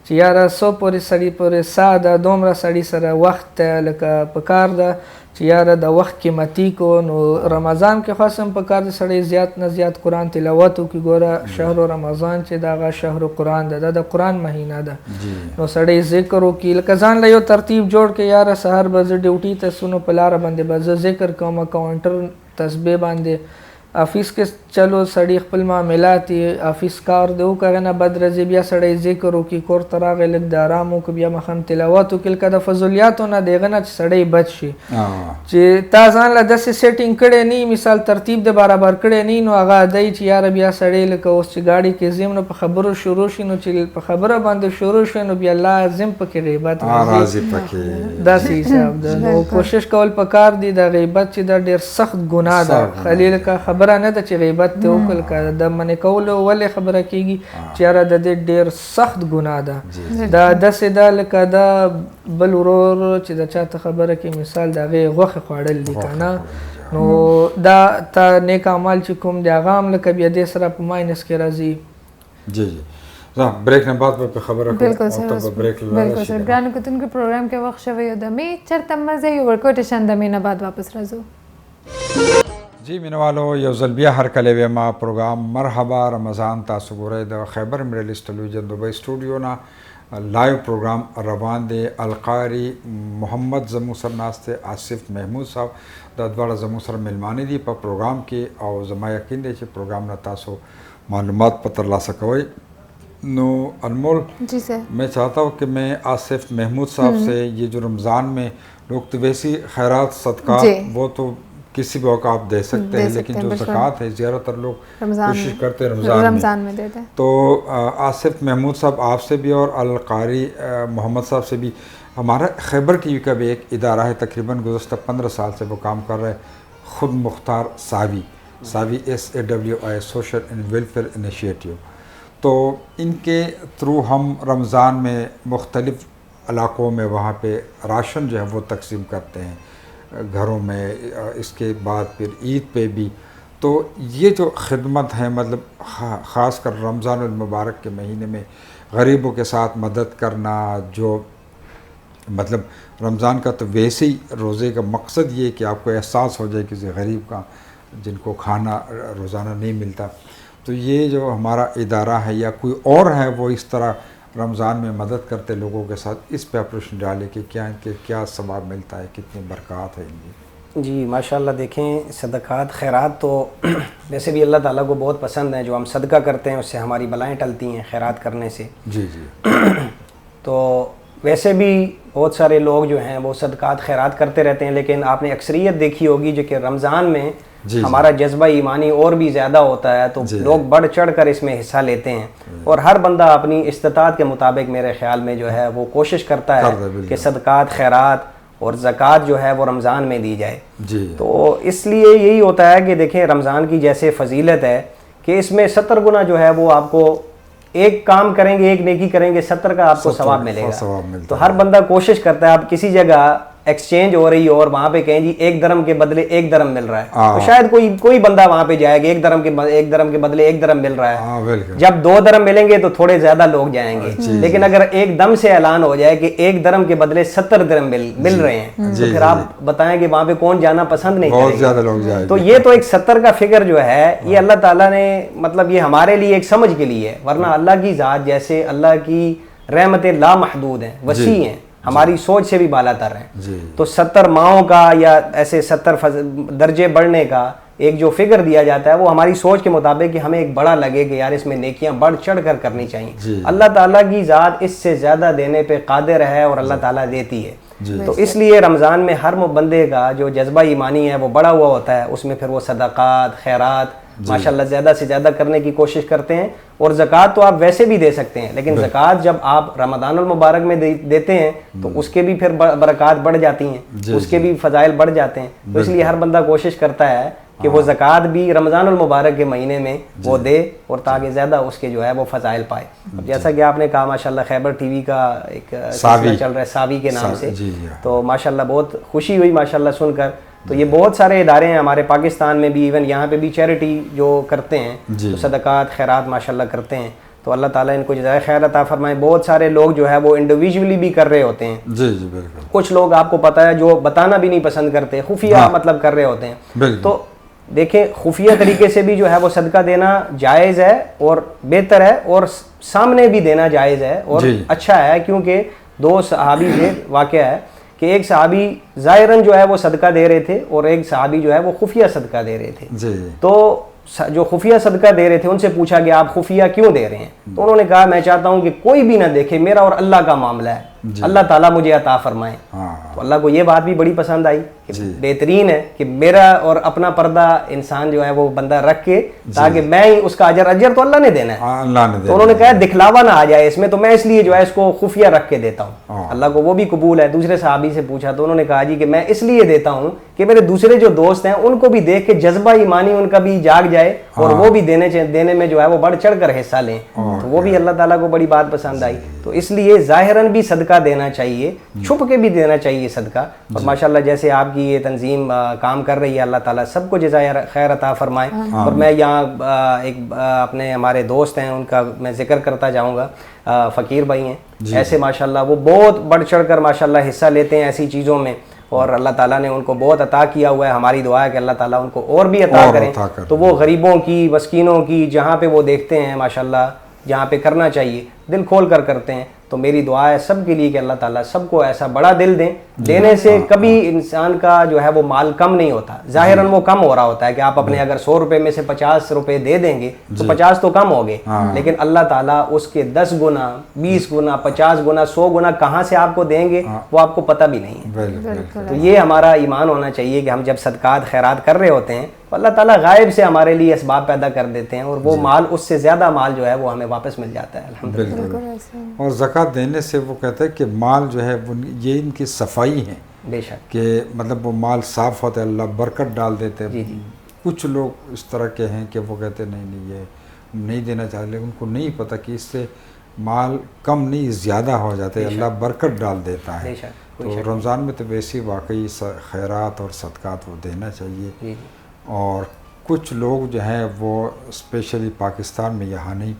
چې یاره څو پورې سړي پورې ساه ده دومره سړي سره وخت لکه پکار ده چې یاره د وخت قیمتي کو. نو رمضان کې خاص هم پکار ده سړی زیات نه زیات قرآن تلاوت وکړي. ګوره شهر رمضان چې د هغه شهر قرآن ده، دا د قرآن مهینه ده، نو سړی ذکر وکړي. لکه ځان له یو ترتیب جوړ کړي، یاره سهار به زه ډیوټي ته سونو په لاره باندې به زه ذکر کوم، کاونټر تسبیح باندې آفیس کې چلو سړی خپل معاملات آفیس کار دی وکړه نه بد راځي، بیا سړی ذکر وکړي، کور ته راغی لږ د ارام وکړي، بیا ماښام تلاوت وکړي. لکه د فضولیاتو نه د هغه نه چې سړی بچ شي، چې تا ځان له داسې سیټینګ کړی نه مثال ترتیب د برابر کړی نه نو هغه دی چې یاره بیا سړی لکه اوس چې گاډي کې ځیم نو په خبرو شروع شي، نو چې په خبره باندې شروع شي نو بیا لازم پکې غیبت راځي، داسې حساب ده. نو کوشش کول پکار دي د غیبت چې دا ډېر سخت ګناه ده. خلیل که خبره نه ده چې غیبت ته وکړل که د منې کولو ولې خبره کېږي چې یاره د دې ډېر سخت ګناه ده. دا داسې ده لکه دا بل ورور چې د چا ته خبره کوي مثال د هغې غوښې خوړل دي که نه، نو دا تا نیک اعمال چې کوم دی هغه هم لکه بیا دې سره په ماینس کې راځي. جی جی بریک نه بعد په خبره کوم. بالکل سر ګرانو کتونکو پروګرام کې وخت شوی یو دمې چېرته مزه یو ورکوټیشن دمې نه بعد واپس راځو. جی مینوالو یو ځل بیا هرکلی ویم پروګرام مرحبا رمضان تاسو ګورئ د خیبر میډل ایسټ ټلویزیون دوبۍ سټوډیو نه لایو پروګرام روان دی. القاری محمد زموږ سره ناست دی، آصف محمود صاحب دا دواړه زموږ سره میلمانه دي په پروګرام کې، او زما یقین دی چې پروګرام نه تاسو معلومات په ترلاسه کوئ. نو انمول جی سر میں چاہتا ہوں کہ میں آصف محمود صاحب سے یہ جو رمضان میں لوگ تو ویسی خیرات صدقات وہ تو کسی بھی اوقات آپ دے سکتے ہیں، لیکن جو زکوٰۃ ہے زیادہ تر لوگ کوشش کرتے ہیں رمضان میں دیتے ہیں. تو آصف محمود صاحب آپ سے بھی اور القاری محمد صاحب سے بھی، ہمارا خیبر ٹی وی کا بھی ایک ادارہ ہے تقریباً گزشتہ 15 سال سے وہ کام کر رہے ہیں، خود مختار ساوی SAWI سوشل اینڈ ویلفیئر انیشیٹو. تو ان کے تھرو ہم رمضان میں مختلف علاقوں میں وہاں پہ راشن جو ہے وہ تقسیم کرتے ہیں گھروں میں، اس کے بعد پھر عید پہ بھی. تو یہ جو خدمت ہے مطلب خاص کر رمضان المبارک کے مہینے میں غریبوں کے ساتھ مدد کرنا، جو مطلب رمضان کا تو ویسے ہی روزے کا مقصد یہ کہ آپ کو احساس ہو جائے کسی غریب کا جن کو کھانا روزانہ نہیں ملتا. تو یہ جو ہمارا ادارہ ہے یا کوئی اور ہے وہ اس طرح رمضان میں مدد کرتے لوگوں کے ساتھ، اس پہ اپریشن ڈالے کہ کیا ثواب ملتا ہے، کتنی برکات ہے ان کی. جی ماشاءاللہ دیکھیں صدقات خیرات تو ویسے بھی اللہ تعالیٰ کو بہت پسند ہیں، جو ہم صدقہ کرتے ہیں اس سے ہماری بلائیں ٹلتی ہیں خیرات کرنے سے. جی جی تو वैसे भी बहुत सारे लोग जो हैं वो सदक़ात खैरात करते रहते हैं, लेकिन आपने अक्सरियत देखी होगी जो कि रमज़ान में हमारा जज्बा ईमानी और भी ज़्यादा होता है, तो लोग बढ़ चढ़ कर इसमें हिस्सा लेते हैं और हर बंदा अपनी इस्तिताअत के मुताबिक मेरे ख्याल में जो है वो कोशिश करता है कि सदक़ात खैरात और ज़कात जो है वो रमज़ान में दी जाए। तो इसलिए यही होता है कि देखें रमज़ान की जैसे फजीलत है कि इसमें 70 गुना जो है वो आपको एक काम करेंगे, एक नेकी करेंगे, 70 का आपको सवाब मिलेगा। तो हर बंदा कोशिश करता है, आप किसी जगह एक्सचेंज हो रही हो और वहां पे कहें जी 1 दरम के बदले 1 दरम मिल रहा है, तो शायद कोई बंदा वहां पे जाएगा, 1 दरम के बदले 1 दरम मिल रहा है। जब 2 दरम मिलेंगे तो थोड़े ज्यादा लोग जाएंगे, लेकिन अगर एकदम से ऐलान हो जाए कि 1 दरम के बदले 70 दरम मिल रहे हैं, तो फिर आप बताएं कि वहां पे कौन जाना पसंद नहीं करेगा। तो ये तो एक 70 का फिगर जो है ये अल्लाह ताला ने मतलब ये हमारे लिए एक समझ के लिए है, वरना अल्लाह की जात जैसे अल्लाह की रहमतें लामहदूद हैं, वसी हैं, हमारी सोच से भी बाला तर हैं। तो 70 माओं का या ऐसे 70 दर्जे बढ़ने का एक जो फिगर दिया जाता है वो हमारी सोच के मुताबिक कि हमें एक बड़ा लगे कि यार इसमें नेकियां बढ़ चढ़ कर करनी चाहिए। अल्लाह ताला की ज़ात इससे ज़्यादा देने पे कादिर है और अल्लाह ताला देती है। तो इसलिए रमज़ान में हर बंदे का जो जज्बा ईमानी है वो बड़ा हुआ होता है, उसमें फिर वो सदक़ात खैरात माशाल्लाह ज़्यादा से ज़्यादा करने की कोशिश करते हैं। और ज़कात तो आप वैसे भी दे सकते हैं, लेकिन ज़कात जब आप रमज़ानुल मुबारक में देते हैं तो उसके भी फिर बरक़ात बढ़ जाती हैं, उसके भी फ़ज़ाइल बढ़ जाते हैं। तो इसलिए हर बंदा कोशिश करता है कि वो ज़कात भी रमज़ानुल मुबारक के महीने में वो दे और ताकि ज़्यादा उसके जो है वो फ़ज़ाइल पाए। जैसा कि आपने कहा माशाल्लाह खैबर टीवी का एक सिलसिला चल रहा है सावी के नाम से, तो माशाल्लाह बहुत खुशी हुई माशाल्लाह सुनकर। तो ये बहुत सारे इदारे हैं हमारे पाकिस्तान में भी, इवन यहाँ पे भी चैरिटी जो करते हैं तो सदक़ात खैरात माशाल्लाह करते हैं। तो अल्लाह ताला इनको जज़ाए खैर अता फरमाए। बहुत सारे लोग जो है वो इंडिविजुअली भी कर रहे होते हैं। जी बिल्कुल। कुछ लोग आपको पता है जो बताना भी नहीं पसंद करते, खुफिया मतलब कर रहे होते हैं। तो देखें खुफिया तरीके से भी जो है वो सदका देना जायज़ है और बेहतर है, और सामने भी देना जायज़ है और अच्छा है, क्योंकि 2 सहाबी से वाक़या है कि एक सहाबी ज़ाहिरन जो है वो सदका दे रहे थे और एक सहाबी जो है वो खुफिया सदका दे रहे थे। तो जो खुफिया सदका दे रहे थे उनसे पूछा कि आप खुफिया क्यों दे रहे हैं, तो उन्होंने कहा मैं चाहता हूं कि कोई भी ना देखे, मेरा और अल्लाह का मामला है, अल्लाह ताला मुझे अता फरमाए। तो अल्लाह को ये बात भी बड़ी पसंद आई कि बेहतरीन है कि मेरा और अपना पर्दा इंसान जो है वो बंदा रख के, ताकि मैं ही उसका अजर तो अल्लाह ने देना है। तो उन्होंने कहा दिखलावा ना आ जाए इसमें, तो मैं इसलिए जो है इसको खुफिया रख के देता हूँ, अल्लाह को वो भी कबूल है। दूसरे सहाबी से पूछा तो उन्होंने कहा जी कि मैं इसलिए देता हूँ कि मेरे दूसरे जो दोस्त हैं उनको भी देख के जज्बा ईमानी उनका भी जाग जाए और वो भी देने में जो है वो बढ़ चढ़ कर हिस्सा लें। तो वो भी अल्लाह ताला को बड़ी बात पसंद आई। तो इसलिए ज़ाहिरन भी सदका देना चाहिए, छुप के भी देना चाहिए सदका। और माशाल्लाह जैसे आपकी ये तंजीम काम कर रही है, अल्लाह ताला सबको जज़ाए खैर अता फरमाए। और मैं यहाँ अपने हमारे दोस्त हैं उनका मैं जिक्र करता जाऊँगा, फ़कीर भाई हैं, ऐसे माशाल्लाह वो बहुत बढ़ चढ़ कर माशाल्लाह हिस्सा लेते हैं ऐसी चीज़ों में, और अल्लाह ताला ने उनको बहुत अता किया हुआ है। हमारी दुआ है कि अल्लाह ताला उनको और भी अता करें। तो वो गरीबों की, मस्कीनों की जहाँ पे वो देखते हैं माशाल्लाह, जहाँ पे करना चाहिए दिल खोल कर करते हैं। तो मेरी दुआ है सब के लिए कि अल्लाह ताला सबको ऐसा बड़ा दिल दें। देने से कभी इंसान का जो है वो माल कम नहीं होता, ज़ाहिरन वो कम हो रहा होता है कि आप अपने अगर 100 रुपए में से 50 रुपए दे देंगे तो 50 तो कम हो गए, लेकिन अल्लाह ताला उसके 10 गुना, 20 गुना, 50 गुना, 100 गुना कहाँ से आपको देंगे वो आपको पता भी नहीं है। तो ये हमारा ईमान होना चाहिए कि हम जब सदकात खैरात कर रहे होते हैं तो अल्लाह ताला गायब से हमारे लिए असबाब पैदा कर देते हैं और वो माल, उससे ज़्यादा माल जो है वो हमें वापस मिल जाता है अल्हम्दुलिल्लाह। और ज़कात देने से वो कहते हैं कि माल जो है वो ये इनकी सफाई है, बेशक कि मतलब वो माल साफ़ होता है, अल्लाह बरकत डाल देते हैं। कुछ लोग इस तरह के हैं कि वो कहते नहीं ये नहीं देना चाहते, लेकिन उनको नहीं पता कि इससे माल कम नहीं ज़्यादा हो जाता है, अल्लाह बरकत डाल देता है। तो रमज़ान में तो वैसे वाकई खैरात और सदकात वो देना चाहिए। और कुछ लोग जो हैं वो स्पेशली पाकिस्तान में, यहाँ नहीं,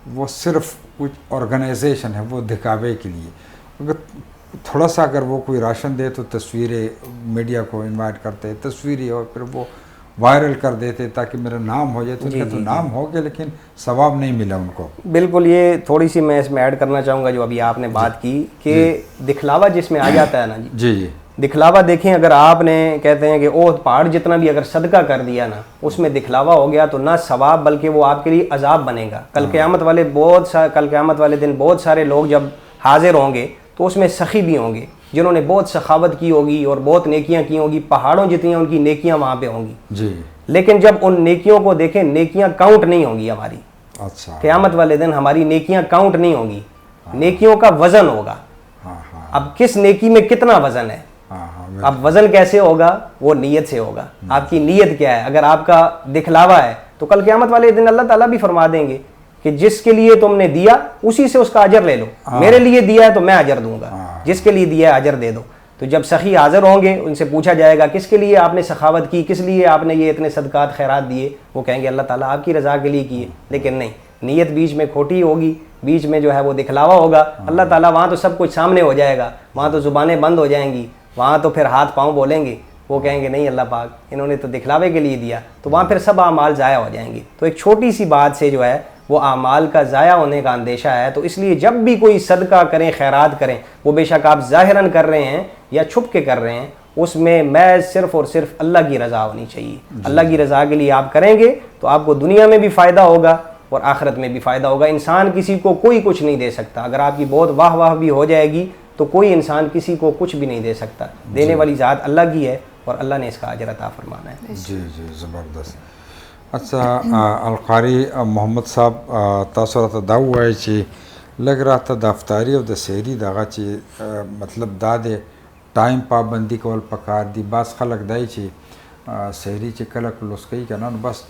वो सिर्फ कुछ ऑर्गेनाइजेशन है वो दिखावे के लिए, अगर थोड़ा सा अगर वो कोई राशन दे तो तस्वीरें मीडिया को इनवाइट करते हैं, तस्वीरें, और फिर वो वायरल कर देते ताकि मेरा नाम हो जाए। तो उनका तो नाम हो गया लेकिन सवाब नहीं मिला उनको। बिल्कुल, ये थोड़ी सी मैं इसमें ऐड करना चाहूँगा जो अभी आपने बात की कि दिखलावा जिसमें आ जाता है ना जी, दिखलावा देखें, अगर आपने कहते हैं कि ओह पहाड़ जितना भी अगर सदका कर दिया ना, उसमें दिखलावा हो गया तो ना सवाब बल्कि वो आपके लिए अजाब बनेगा। कल क़यामत वाले दिन बहुत सारे लोग जब हाजिर होंगे تو اس میں سخی بھی ہوں گے جنہوں نے بہت سخاوت کی ہوگی اور بہت نیکیاں کی ہوں گی, پہاڑوں جتنی ان کی نیکیاں وہاں پہ ہوں گی جی. لیکن جب ان نیکیوں کو دیکھیں نیکیاں کاؤنٹ نہیں ہوں گی ہماری. اچھا. قیامت والے دن ہماری نیکیاں کاؤنٹ نہیں ہوں گی, نیکیوں کا وزن ہوگا. اب کس نیکی میں کتنا وزن ہے, اب وزن کیسے ہوگا, وہ نیت سے ہوگا. آپ کی نیت کیا ہے, اگر آپ کا دکھلاوا ہے تو کل قیامت والے دن اللہ تعالیٰ بھی فرما دیں گے کہ جس کے لیے تم نے دیا اسی سے اس کا اجر لے لو, میرے لیے دیا ہے تو میں اجر دوں گا, جس کے لیے دیا ہے اجر دے دو. تو جب سخی حاضر ہوں گے ان سے پوچھا جائے گا کس کے لیے آپ نے سخاوت کی, کس لیے آپ نے یہ اتنے صدقات خیرات دیے, وہ کہیں گے اللہ تعالیٰ آپ کی رضا کے لیے کیے. لیکن نہیں, نیت بیچ میں کھوٹی ہوگی, بیچ میں جو ہے وہ دکھلاوا ہوگا. اللہ تعالیٰ وہاں تو سب کچھ سامنے ہو جائے گا, وہاں تو زبانیں بند ہو جائیں گی, وہاں تو پھر ہاتھ پاؤں بولیں گے, وہ کہیں گے نہیں اللہ پاک انہوں نے تو دکھلاوے کے لیے دیا, تو وہاں پھر سب اعمال ضائع ہو جائیں گے. تو ایک چھوٹی سی بات سے جو ہے وہ اعمال کا ضائع ہونے کا اندیشہ ہے. تو اس لیے جب بھی کوئی صدقہ کریں, خیرات کریں, وہ بے شک آپ ظاہراً کر رہے ہیں یا چھپ کے کر رہے ہیں, اس میں صرف اور صرف اللہ کی رضا ہونی چاہیے. اللہ کی رضا کے لیے آپ کریں گے تو آپ کو دنیا میں بھی فائدہ ہوگا اور آخرت میں بھی فائدہ ہوگا. انسان کسی کو کوئی کچھ نہیں دے سکتا. اگر آپ کی بہت واہ واہ بھی ہو جائے گی تو کوئی انسان کسی کو کچھ بھی نہیں دے سکتا. دینے والی ذات اللہ کی ہے اور اللہ نے اس کا اجر عطا فرمانا ہے. جی جی زبردست. اچھا القاری محمد صاحب تاسو راته دا ووایئ چې لږ راته د افطاري او د سحري دغه چې مطلب دا دی ټایم پابندي کول پکار دي. بعض خلک دی چې سحري چې کله کلوز کوي که نه نو بس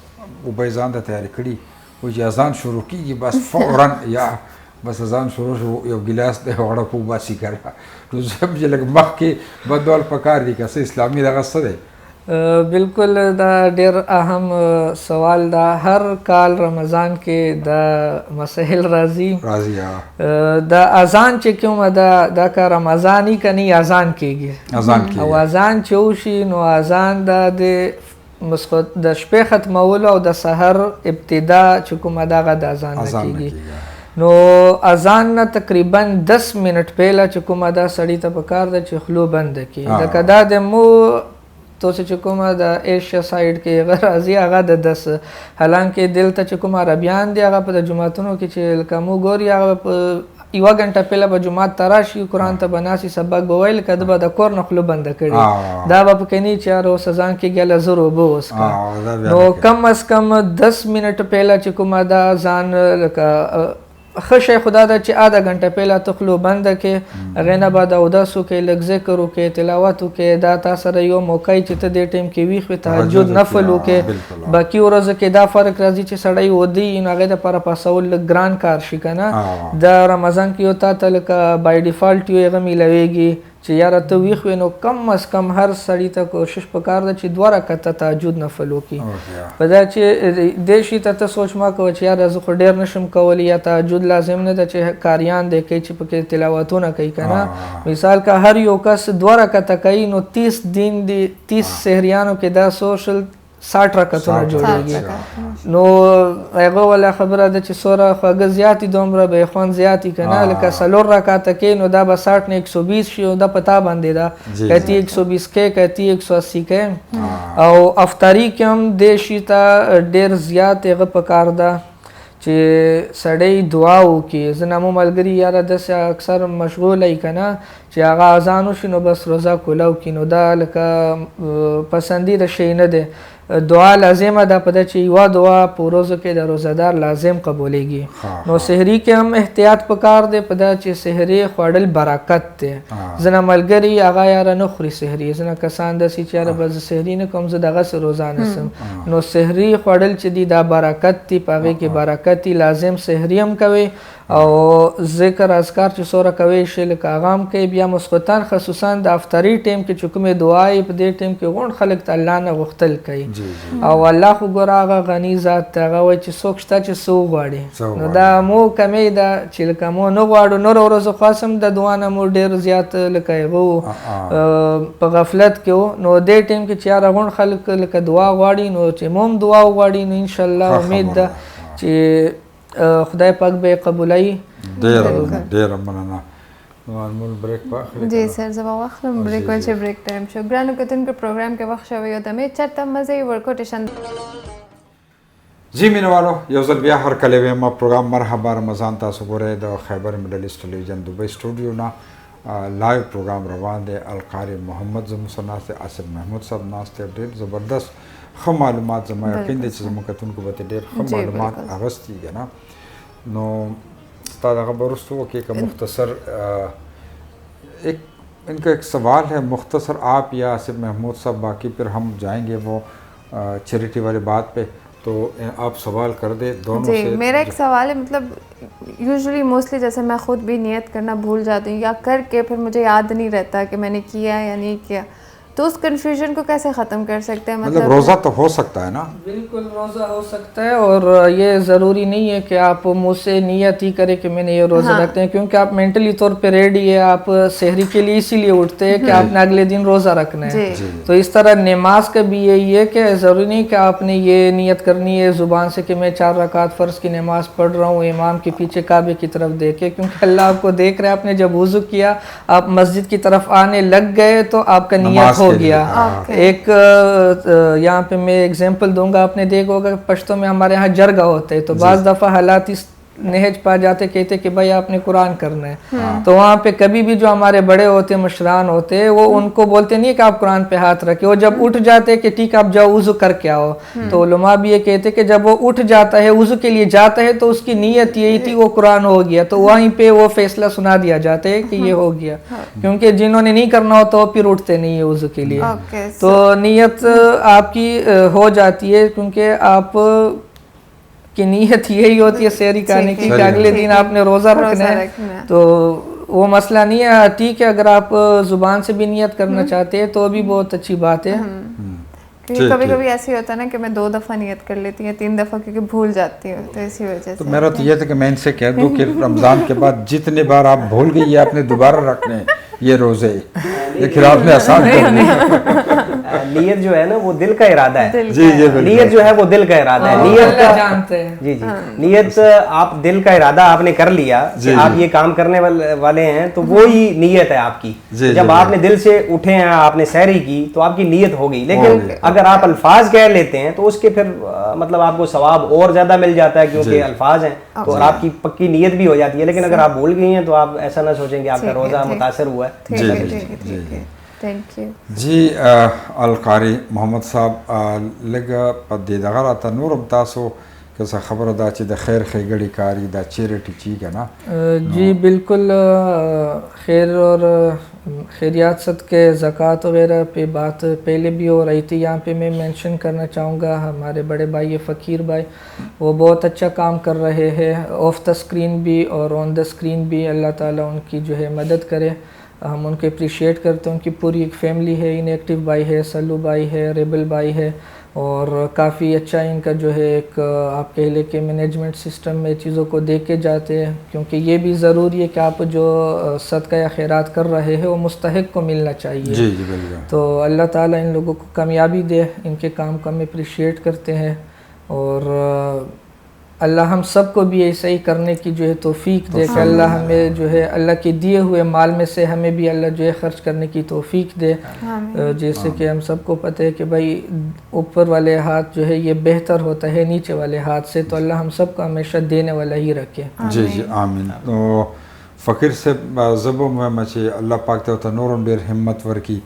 اوبه یې ځان ته تیارې کړي وایي چې اذان شروع کېږي بس فوراً یا بس اذان شروع شو یو ګیلاس دی غړپ وباسي که نه نو زه چې لږ مخکې بدول پکار دي که څه اسلامي دغه څه دی؟ بالکل دا ډیر اهم سوال دا. هر کال رمضان کې دا مسائل راځي. دا اذان چې کومه دا که رمضاني کني اذان کېږي او اذان چې وشي نو اذان دا د شپې ختمولو او د سحر ابتدا چې کومه دغه د اذان نه کېږي. نو اذان نه تقریبا 10 منټ پهله چې کومه دا سړی ته پکار ده چې خلو بند کړي. لکه دا د مو تو چې کومه د ایشیا سایډ کې هغه راځي هغه د 10 حالانکه دلته چې کومه عربیان دي هغه په د جماعتونو کې چې لکه مو ګوري هغه یوه غنټه پهله به جماعت ته راشي قرآن ته به ناسي سبق به ویل که ده به د کور نه خوله بنده کړي دا به پکې نه چې یار اوس اذان کېږي هله زر اوبه وڅښه. نو کم از کم 10 منټ پهله چې کومه دا ځان لکه ښه شی خو دا ده چې آدھا غنټه پهله ته خوله بنده کړې, هغې نه بعد اودس وکړې, لږ ذکر وکړې, تلاوت وکړې. دا تا سره یو موقع چې ته دې ټایم کې ویښ وې تهجد نفل وکړې. باقي ورځو کې دا فرق راځي چې سړی ودی نو هغې دپاره پاسول لږ ګران کار شي که نه. د رمضان کې یو تا ته لکه بای ډیفالټ یو هغه میلویږي چې یاره ته ویښ وې نو کم از کم هر سړي ته کوشش پکار ده چې 2 رکعته تهجد نفل وکړي. په دا چې دې شي ته ته سوچ ما کوه چې یاره زه خو ډېر نشم کولی یا تهجد لازم نه ده چې کاریان دی کوي چې پکې تلاوتونه کوي که نه. مثال که هر یو کس 2 رکعته کوي نو 30 دین دي 30 سحریانو کې دا سوشل 60 رکعتونه جوړېږي. نو هغه والا خبره ده چې څومره خواږه زیات دي دومره به یې خوند زیات وي که نه. لکه 4 رکعته کې نو دا به 60 نه 120 شي او دا په تا باندې ده که ته 120 کې که ته 180 کې. او افطاري کې هم دې شي ته ډېر زیات هغه پکار ده چې سړی دعا وکړي. زه مو ملګري یاره داسې اکثر مشغوله وي که نه چې هغه اذان وشي نو بس روزه کوله وکړي. نو دا لکه پسندیده شی نه دی. دعا لازمه ده په ده چې یوه دعا په ورځو کې د روزهدار لازم قبولیږي. نو سحري کې هم احتیاط پکار دی په ده چې سحري خوړل برکت دی. ځینې ملګري هغه یاره نه خوري سحري, ځینې کسان داسې چې یاره به زه سحري نه کوم زه دغسې روزه نیسم. نو سحري خوړل چې دي دا برکت دي, په هغې کې برکت دي. لازم سحري هم کوي او ذکر اذکار چې څومره کوی شي لکه هغه هم کوي. بیا مسخوتان خصوصا د افطاري ټایم کې چې کومې دعایې په دې ټایم کې غونډ خلک ته الله نه غوښتل کوي. او الله خو ګوره هغه غني ذات دی, هغه وایي چې څوک شته چې څه وغواړي. نو دا مو کمی ده چې لکه مو نه غواړو نور ورځو خاص هم د دعا نه مو ډېر زیات لکه هغه په غفلت کې و. نو دې ټایم کې چې یاره غونډ خلک لکه دعا غواړي نو چې مو هم دعا وغواړي نو انشاءالله امید ده چې خدای پاک به قبولوي. ډېره مننه. معمول بریک واخلئ. جی سر زه به واخلم بریک ول چې بریک ټایم شو. ګرانو کتونکو پروګرام کې وخت شوی او د امید چېرته مزې ورکوټیشن. جی مینوالو یو ځل بیا هرکلی ویم پروګرام مرحبا رمضان تاسو ګورئ د خیبر مډل ایسټ ټلویزیون دوبۍ سټوډیو نه لائیو پروگرام روان دے. القاری محمد زموږ سره ناست دی, آصف محمود صاحب ناست دی, ډېر زبردست ښه معلومات زما یقین دی چې زموږ کتونکو به ډېر ښه معلومات اغستی که نه. نو ستا دغه به وروسته وکړې که مختصر ان کا ایک سوال ہے مختصر, آپ یا آصف محمود صاحب, باقی پھر ہم جائیں گے وہ چیریٹی والی بات پہ, تو آپ سوال کر دیں دونوں سے. جی میرا ایک سوال ہے, مطلب یوزلی موسٹلی جیسے میں خود بھی نیت کرنا بھول جاتی ہوں یا کر کے پھر مجھے یاد نہیں رہتا کہ میں نے کیا یا نہیں کیا, تو اس کنفیوژن کو کیسے ختم کر سکتے ہیں؟ مطلب روزہ تو ہو سکتا ہے نا؟ بالکل روزہ ہو سکتا ہے, اور یہ ضروری نہیں ہے کہ آپ منہ سے نیت ہی کرے کہ میں نے یہ روزہ رکھتے ہیں, کیونکہ آپ مینٹلی طور پہ ریڈی ہے, آپ سحری کے لیے اسی لیے اٹھتے ہیں کہ آپ نے اگلے دن روزہ رکھنا ہے. تو اس طرح نماز کا بھی یہی ہے کہ ضروری نہیں کہ آپ نے یہ نیت کرنی ہے زبان سے کہ میں 4 رکعت فرض کی نماز پڑھ رہا ہوں امام کے پیچھے کعبے کی طرف دیکھے, کیونکہ اللہ آپ کو دیکھ رہا ہے. آپ نے جب وضو کیا, آپ مسجد کی طرف آنے لگ گئے تو آپ کا نیت ہو گیا. ایک یہاں پہ میں ایگزامپل دوں گا, آپ نے دیکھا ہوگا پشتوں میں ہمارے یہاں جرگا ہوتے ہیں, تو بعض دفعہ حالات اس نہج پا جاتے, کہتے کہ بھائی آپ نے قرآن کرنا ہے, تو وہاں پہ کبھی بھی جو ہمارے بڑے ہوتے مشران ہوتے وہ ان کو بولتے نہیں کہ آپ قرآن پہ ہاتھ رکھے, وہ جب اٹھ جاتے کہ ٹھیک آپ جاؤ وضو کر کے آؤ. تو علماء بھی یہ کہتے کہ جب وہ اٹھ جاتا ہے وضو کے لیے جاتا ہے تو اس کی نیت یہی تھی وہ قرآن ہو گیا, تو وہیں پہ وہ فیصلہ سنا دیا جاتا ہے کہ یہ ہو گیا, کیونکہ جنہوں نے نہیں کرنا ہوتا وہ پھر اٹھتے نہیں ہے وضو کے لیے. تو نیت آپ کی ہو جاتی ہے, کیونکہ آپ کی نیت یہی ہوتی ہے سحری کھانے کی کہ اگلے دن آپ نے روزہ رکھنا ہے. تو وہ مسئلہ نہیں ہے, ٹھیک ہے اگر آپ زبان سے بھی نیت کرنا چاہتے ہیں تو بھی بہت اچھی بات ہے. کیونکہ کبھی کبھی ایسے ہوتا ہے نا کہ میں 2 دفعہ نیت کر لیتی ہوں, 3 دفعہ, کیونکہ بھول جاتی ہوں, تو اسی وجہ سے. تو میرا تو یہ تھا کہ میں ان سے کہہ دوں کہ رمضان کے بعد جتنے بار آپ بھول گئی یہ آپ نے دوبارہ رکھنے یہ روزے, لیکن آپ نے آسان کر دیا. نیت جو ہے نا وہ دل کا ارادہ ہے. جی جی نیت جو ہے وہ دل کا ارادہ ہے. نیت جانتے ہیں. جی جی نیت آپ دل کا ارادہ آپ نے کر لیا کہ آپ یہ کام کرنے والے ہیں, تو وہی نیت ہے آپ کی. جب آپ نے دل سے اٹھے ہیں, آپ نے سحری کی, تو آپ کی نیت ہو گئی. لیکن اگر آپ الفاظ کہہ لیتے ہیں تو اس کے پھر مطلب آپ کو ثواب اور زیادہ مل جاتا ہے, کیونکہ الفاظ ہیں تو اور آپ کی پکی نیت بھی ہو جاتی ہے. لیکن اگر آپ بھول گئی ہیں تو آپ ایسا نہ سوچیں کہ آپ کا روزہ متاثر ہوا ہے. جی القاری محمد صاحب لږ په دې دغه راته نور هم تاسو که څه خبره ده چې د خیر ښېګړې کاري دا چیریټي چی که نه؟ جی بالکل, خیر اور خیریات صدقے زکوٰۃ وغیرہ پہ بات پہلے بھی ہو رہی تھی. یہاں پہ میں مینشن کرنا چاہوں گا ہمارے بڑے بھائی فقیر بھائی, وہ بہت اچھا کام کر رہے ہیں آف دا اسکرین بھی اور آن دا اسکرین بھی. اللہ تعالیٰ ان کی جو ہے مدد کرے, ہم ان کو اپریشیٹ کرتے ہیں. ان کی پوری ایک فیملی ہے, انیکٹیو بھائی ہے, سلو بھائی ہے, ریبل بھائی ہے, اور کافی اچھا ان کا جو ہے ایک آپ کہہ لیں کہ مینجمنٹ سسٹم میں چیزوں کو دیکھ کے جاتے ہیں, کیونکہ یہ بھی ضروری ہے کہ آپ جو صدقہ یا خیرات کر رہے ہیں وہ مستحق کو ملنا چاہیے. جی جی بالکل. تو اللہ تعالیٰ ان لوگوں کو کامیابی دے, ان کے کام کو ہم اپریشیٹ کرتے ہیں, اور اللہ ہم سب کو بھی ایسا ہی کرنے کی جو ہے توفیق دے کہ اللہ ہمیں جو ہے اللہ کے دیے ہوئے مال میں سے ہمیں بھی اللہ جو ہے خرچ کرنے کی توفیق دے. جیسے کہ ہم سب کو پتہ ہے کہ بھائی اوپر والے ہاتھ جو ہے یہ بہتر ہوتا ہے نیچے والے ہاتھ سے, تو اللہ ہم سب کو ہمیشہ دینے والا ہی رکھے. جی جی آمین. تو فقیر سے زبو میں اللہ پاک ته نورم ډېر همت ورکي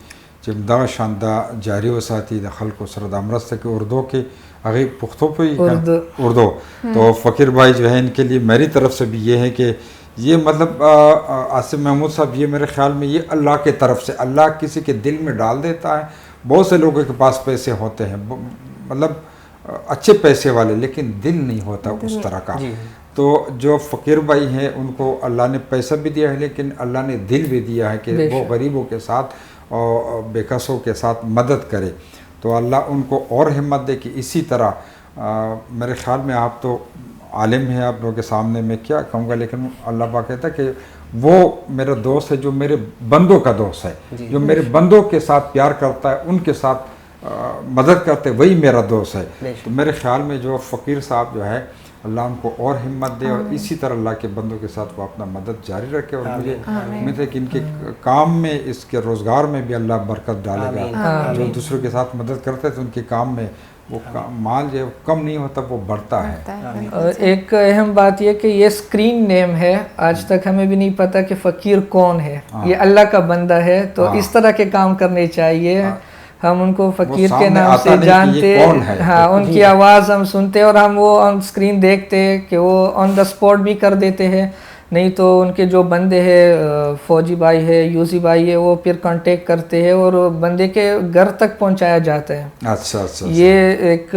چې دغه شان دا جاری وساتي د خلکو سره د مرسته کې اردو کې هغه پښتو په اردو. تو فقیر بھائی جو ہے ان کے لیے میری طرف سے بھی یہ ہے کہ یہ مطلب آصف محمود صاحب یہ میرے خیال میں یہ اللہ کے طرف سے اللہ کسی کے دل میں ڈال دیتا ہے. بہت سے لوگوں کے پاس پیسے ہوتے ہیں مطلب اچھے پیسے والے, لیکن دل نہیں ہوتا اس طرح کا. تو جو فقیر بھائی ہیں ان کو اللہ نے پیسہ بھی دیا ہے, لیکن اللہ نے دل بھی دیا ہے کہ وہ غریبوں کے ساتھ اور بے کسوں کے ساتھ مدد کرے. تو اللہ ان کو اور ہمت دے کہ اسی طرح میرے خیال میں آپ تو عالم ہیں, آپ لوگوں کے سامنے میں کیا کہوں گا, لیکن اللہ پاک کہتا ہے کہ وہ میرا دوست ہے جو میرے بندوں کا دوست ہے, جو میرے بندوں کے ساتھ پیار کرتا ہے, ان کے ساتھ مدد کرتے, وہی میرا دوست ہے. تو میرے خیال میں جو فقیر صاحب جو ہے اللہ ان کو اور ہمت دے, اور اسی طرح اللہ کے بندوں کے ساتھ وہ اپنا مدد جاری رکھے. اور مجھے امید ہے کہ ان کے کام میں, اس کے روزگار میں بھی اللہ برکت ڈالے گا. جو دوسروں کے ساتھ مدد کرتے ہیں تو ان کے کام میں وہ مال جو کم نہیں ہوتا، وہ بڑھتا ہے. اور ایک اہم بات یہ کہ یہ اسکرین نیم ہے، آج تک ہمیں بھی نہیں پتا کہ فقیر کون ہے. یہ اللہ کا بندہ ہے، تو اس طرح کے کام کرنے چاہیے. ہم ان کو فقیر کے نام سے جانتے، ہاں ان کی آواز ہم سنتے اور ہم وہ آن اسکرین دیکھتے کہ وہ آن دا اسپاٹ بھی کر دیتے ہیں. نہیں تو ان کے جو بندے ہیں، فوجی بھائی ہے، یوزی بھائی ہے، وہ پھر کانٹیکٹ کرتے ہیں اور بندے کے گھر تک پہنچایا جاتا ہے. اچھا یہ ایک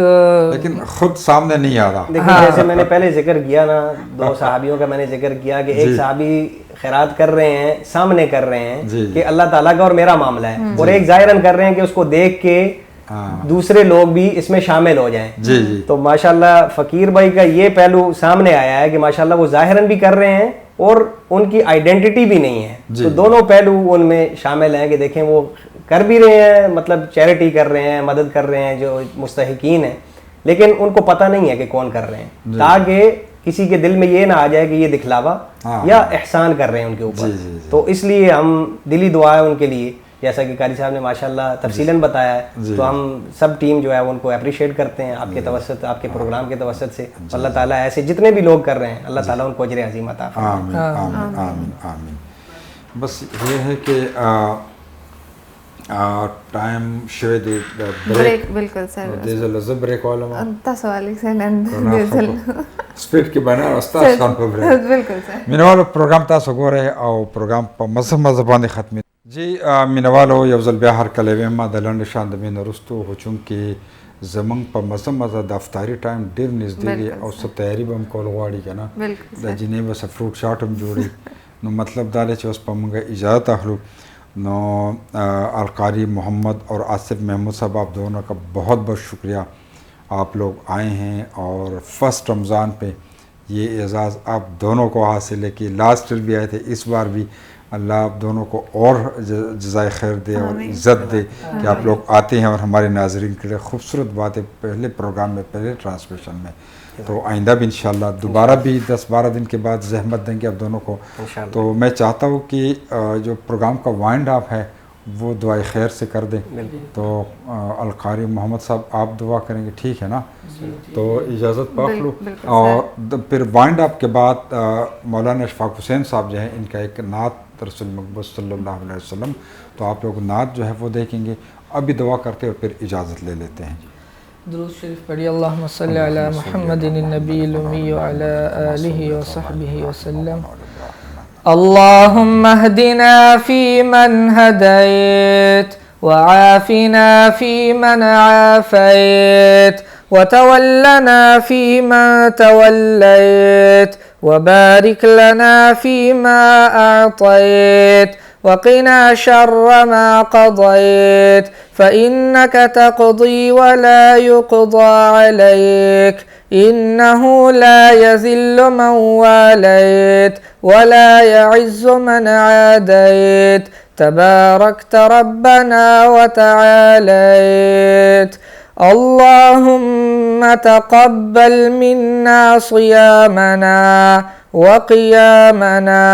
لیکن خود سامنے نہیں آ رہا. دیکھیں جیسے میں نے پہلے ذکر کیا نا، 2 صحابیوں کا میں نے ذکر کیا کہ ایک صحابی خیرات کر رہے ہیں، سامنے کر رہے ہیں کہ اللہ تعالیٰ کا اور میرا معاملہ ہے، اور ایک ظاہراً کر رہے ہیں کہ اس کو دیکھ کے دوسرے لوگ بھی اس میں شامل ہو جائیں. تو ماشاءاللہ فقیر بھائی کا یہ پہلو سامنے آیا ہے کہ ماشاءاللہ وہ ظاہراً بھی کر رہے ہیں اور ان کی آئیڈینٹی بھی نہیں ہے. تو دونوں پہلو ان میں شامل ہیں کہ دیکھیں وہ کر بھی رہے ہیں، مطلب چیریٹی کر رہے ہیں، مدد کر رہے ہیں جو مستحقین ہیں، لیکن ان کو پتہ نہیں ہے کہ کون کر رہے ہیں، تاکہ کسی کے دل میں یہ نہ آ جائے کہ یہ دکھلاوا یا احسان کر رہے ہیں ان کے اوپر. تو اس لیے ہم دلی دعا ہے ان کے لیے، جیسا کہ قاری صاحب نے ماشاءاللہ تفصیلاً بتایا ہے. تو ہم سب ٹیم جو ہے ان کو اپریشیٹ کرتے ہیں آپ کے توسط، آپ کے پروگرام کے توسط سے. اللہ تعالیٰ ایسے جتنے بھی لوگ کر رہے ہیں اللہ تعالیٰ ان کو اجر عظیم عطا فرمائے. آمین آمین آمین. بس یہ ہے کہ ٹائم شوید بریک. بالکل سر. دیزل لزب بریک والا تاسوالی سے نند دیزل سپیڈ کې بنا راستا شان په بریک. بالکل سر. مینوالو پروګرام تاسو ګورئ او پروګرام په مزه باندې ختمي. جی مینوالو یو ځل بیا هر کله ویم ما د لنډ شان د مین وروستو خو چونکې زمونږ په مزه د افطاري ټایم ډېر نږدې دی او څه تیاري به هم کول غواړي که نه، د جنې به څه فروټ شاټ هم جوړي. نو مطلب دا دی چې اوس په موږ اجازت اخلو. نو القاری محمد اور آصف محمود صاحب آپ دونوں کا بہت بہت شکریہ، آپ لوگ آئے ہیں اور فرسٹ رمضان پہ یہ اعزاز آپ دونوں کو حاصل ہے کہ لاسٹ ایئر بھی آئے تھے، اس بار بھی اللہ آپ دونوں کو اور جزائے خیر دے اور عزت دے کہ آپ لوگ آتے ہیں اور ہمارے ناظرین کے لیے خوبصورت باتیں پہلے پروگرام میں، پہلے ٹرانسمیشن میں. تو آئندہ بھی انشاءاللہ دوبارہ بھی 10-12 دن کے بعد زحمت دیں گے آپ دونوں کو. تو میں چاہتا ہوں کہ جو پروگرام کا وائنڈ اپ ہے وہ دعائے خیر سے کر دیں. تو القاری محمد صاحب آپ دعا کریں گے، ٹھیک ہے نا؟ تو اجازت پاک لو. اور پھر وائنڈ اپ کے بعد مولانا اشفاق حسین صاحب جو ہیں ان کا ایک نعت رسول مقبوض صلی اللہ علیہ وسلم، تو آپ لوگ نعت جو ہے وہ دیکھیں گے. ابھی دعا کرتے اور پھر اجازت لے لیتے ہیں. درود شریف پڑھیے. اللہم صلی علی محمد النبی الامی وعلی آلہ وصحبہ وسلم. اللہم اہدنا فی من ہدیت وعافنا فی من عافیت وتولنا فی من تولیت وبارک لنا فی ما اعطیت وقنا شر ما قضیت فإنك تقضي ولا يقضى عليك إنه لا يذل من واليت ولا يعز من عاديت تباركت ربنا وتعاليت. اللهم تقبل منا صيامنا وقيامنا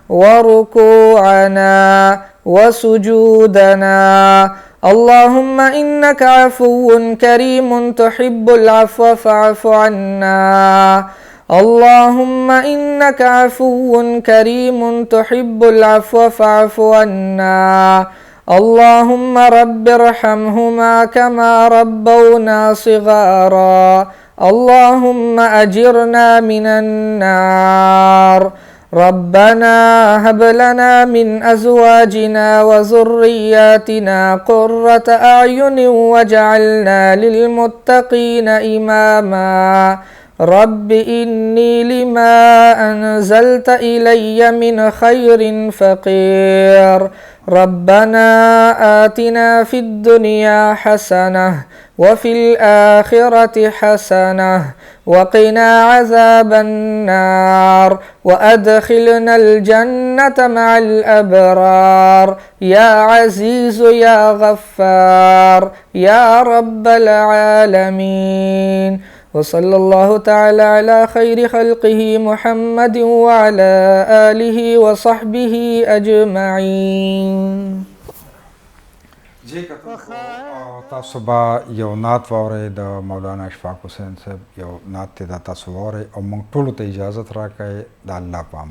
وركوعنا وسجودنا. اللهم إنك عفو كريم تحب العفو فاعف عنا. اللهم إنك عفو كريم تحب العفو فاعف عنا. اللهم رب ارحمهما كما ربونا صغارا. اللهم أجرنا من النار. ربنا هب لنا من أزواجنا وذرياتنا قرة أعين واجعلنا للمتقين إماما. رب إني لما أنزلت إلي من خير فقير. ربنا آتنا في الدنيا حسنة وفي الآخرة حسنة وقنا عذاب النار وأدخلنا الجنة مع الأبرار يا عزيز يا غفار يا رب العالمين. وصلى الله تعالى على خير خلقه محمد وعلى آله وصحبه أجمعين. جی کتونکو تاسو به یو نعت واورئ د مولانا اشفاق حسین صاحب یو نعت دی دا تاسو واورئ او موږ ټولو ته اجازت راکړئ د الله په امان.